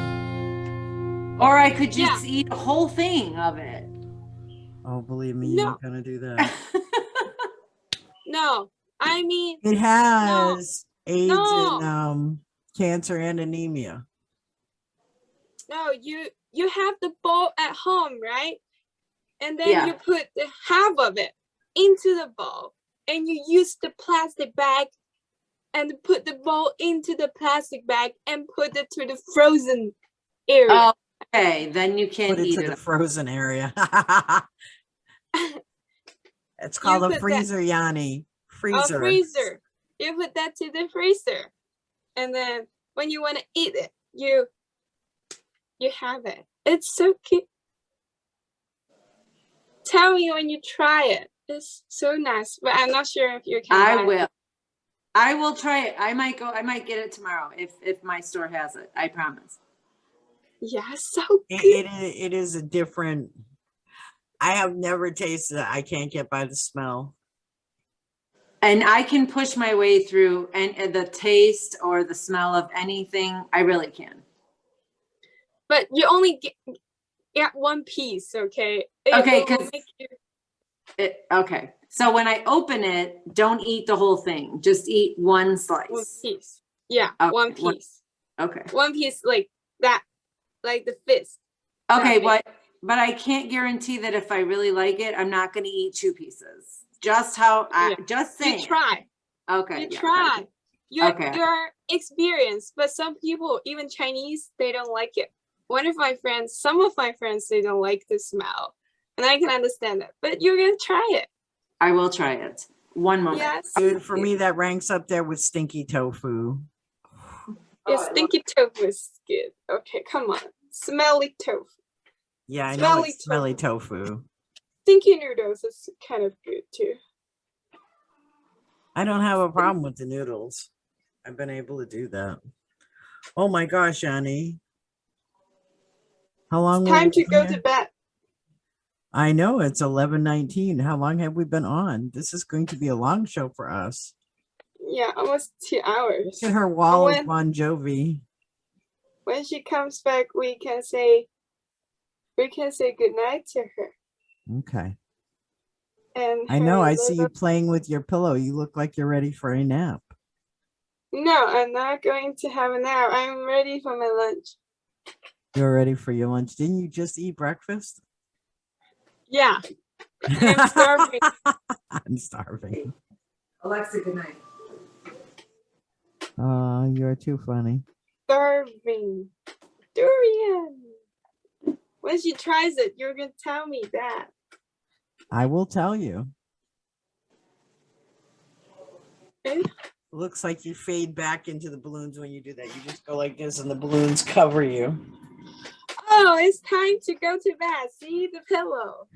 Or I could Yeah. just eat a whole thing of it. Oh, believe me, you No. ain't gonna do that. No, I mean It has AIDS No. and cancer and anemia. no. You have the bowl at home, right? And then Yeah. you put the half of it into the bowl, and you use the plastic bag, and put the bowl into the plastic bag, and put it to the frozen area. Oh, okay. Then you can't Put it eat to it. the frozen area. It's You called a put that- freezer, Yanni. Freezer. A freezer. You put that to the freezer, and then when you want to eat it, you have it. It's so cute. Tell me when you try it. It's so nice, but I'm not sure if you can. buy I it. will. I will try it. I might get it tomorrow if my store has it. I promise. Yeah, so good. It is a different. I have never tasted it. I can't get by the smell. And I can push my way through and the taste or the smell of anything. I really can. But you only get one piece, okay? Okay, will 'cause- make you- Okay. So when I open it, don't eat the whole thing. Just eat one slice. one piece. Yeah, Okay, one one- piece. Okay. One piece like that, like the fist. Okay, big. but I can't guarantee that if I really like it, I'm not going to eat 2 pieces. Just how Yeah. just saying. You try. Okay. You yeah, try. Okay. You're experienced, but some people, even Chinese, they don't like it. Some of my friends, they don't like the smell, and I can understand that. But you're gonna try it. I will try it. One moment. Yes. Dude, for me, that ranks up there with stinky tofu. Yes, stinky tofu is good. Okay, come on. Smelly tofu. Yeah, I know it's Smelly smelly tofu. Stinky noodles is kind of good too. I don't have a problem with the noodles. I've been able to do that. Oh my gosh, Yanni. How long? Time will to we go be to bed. I know it's 11:19. How long have we been on? This is going to be a long show for us. Yeah, almost 2 hours. Look at her wall of when- Bon Jovi. When she comes back, we can say good night to her. Okay. And I know. her I see you little- playing with your pillow. You look like you're ready for a nap. No, I'm not going to have a nap. I'm ready for my lunch. You're ready for your lunch. Didn't you just eat breakfast? Yeah, I'm starving. I'm starving. Alexa, good night. You're too funny. Starving. Durian. When she tries it, you're gonna tell me that. I will tell you. Okay? Looks like you fade back into the balloons when you do that. You just go like this and the balloons cover you. Oh, it's time to go to bed. See the pillow.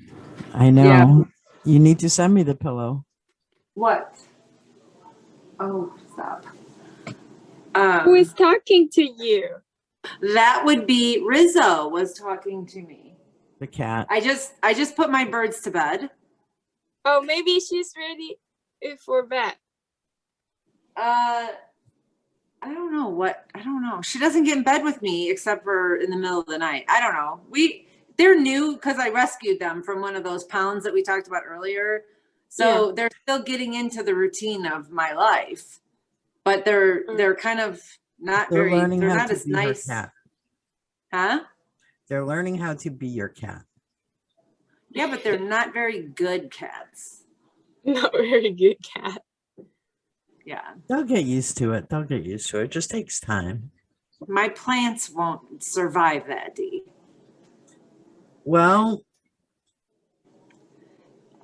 I know. Yeah. You need to send me the pillow. What? Oh, stop. Who is talking to you? That would be Rizzo was talking to me. The cat. I just put my birds to bed. Oh, maybe she's ready for bed. I don't know. She doesn't get in bed with me except for in the middle of the night. I don't know. They're new because I rescued them from one of those pounds that we talked about earlier. So they're still getting into the routine of my life, but they're kind of not They're very, learning they're how not to as be her nice. cat. Huh? They're learning how to be your cat. Yeah, but they're not very good cats. Not very good cat. Yeah. They'll get used to it. They'll get used to it. It just takes time. My plants won't survive that, Dee. Well,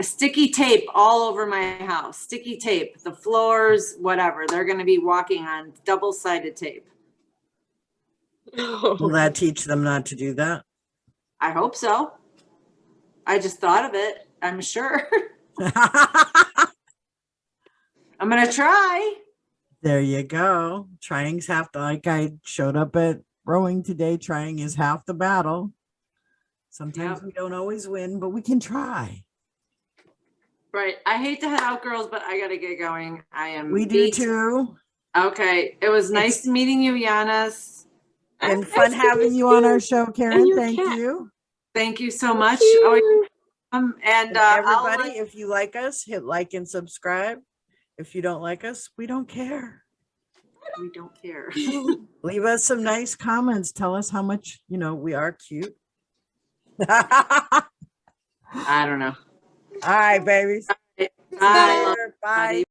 Sticky tape all over my house. Sticky tape, the floors, whatever. They're going to be walking on double-sided tape. will that teach them not to do that? I hope so. I just thought of it. I'm sure. I'm going to try. There you go. Trying's half the, like I showed up at rowing today, trying is half the battle. Sometimes Yep. we don't always win, but we can try. Right. I hate to head out, girls, but I got to get going. I am We do beat. too. Okay. It was nice It's- meeting you, Yanis. And fun having you on our show, Karen. your Thank cat. you. Thank you so much. Cute. Oh, and And I'll everybody, let- if you like us, hit like and subscribe. If you don't like us, we don't care. we don't care. Leave us some nice comments. Tell us how much, we are cute. All I don't know. right, babies. Bye. Bye. Bye.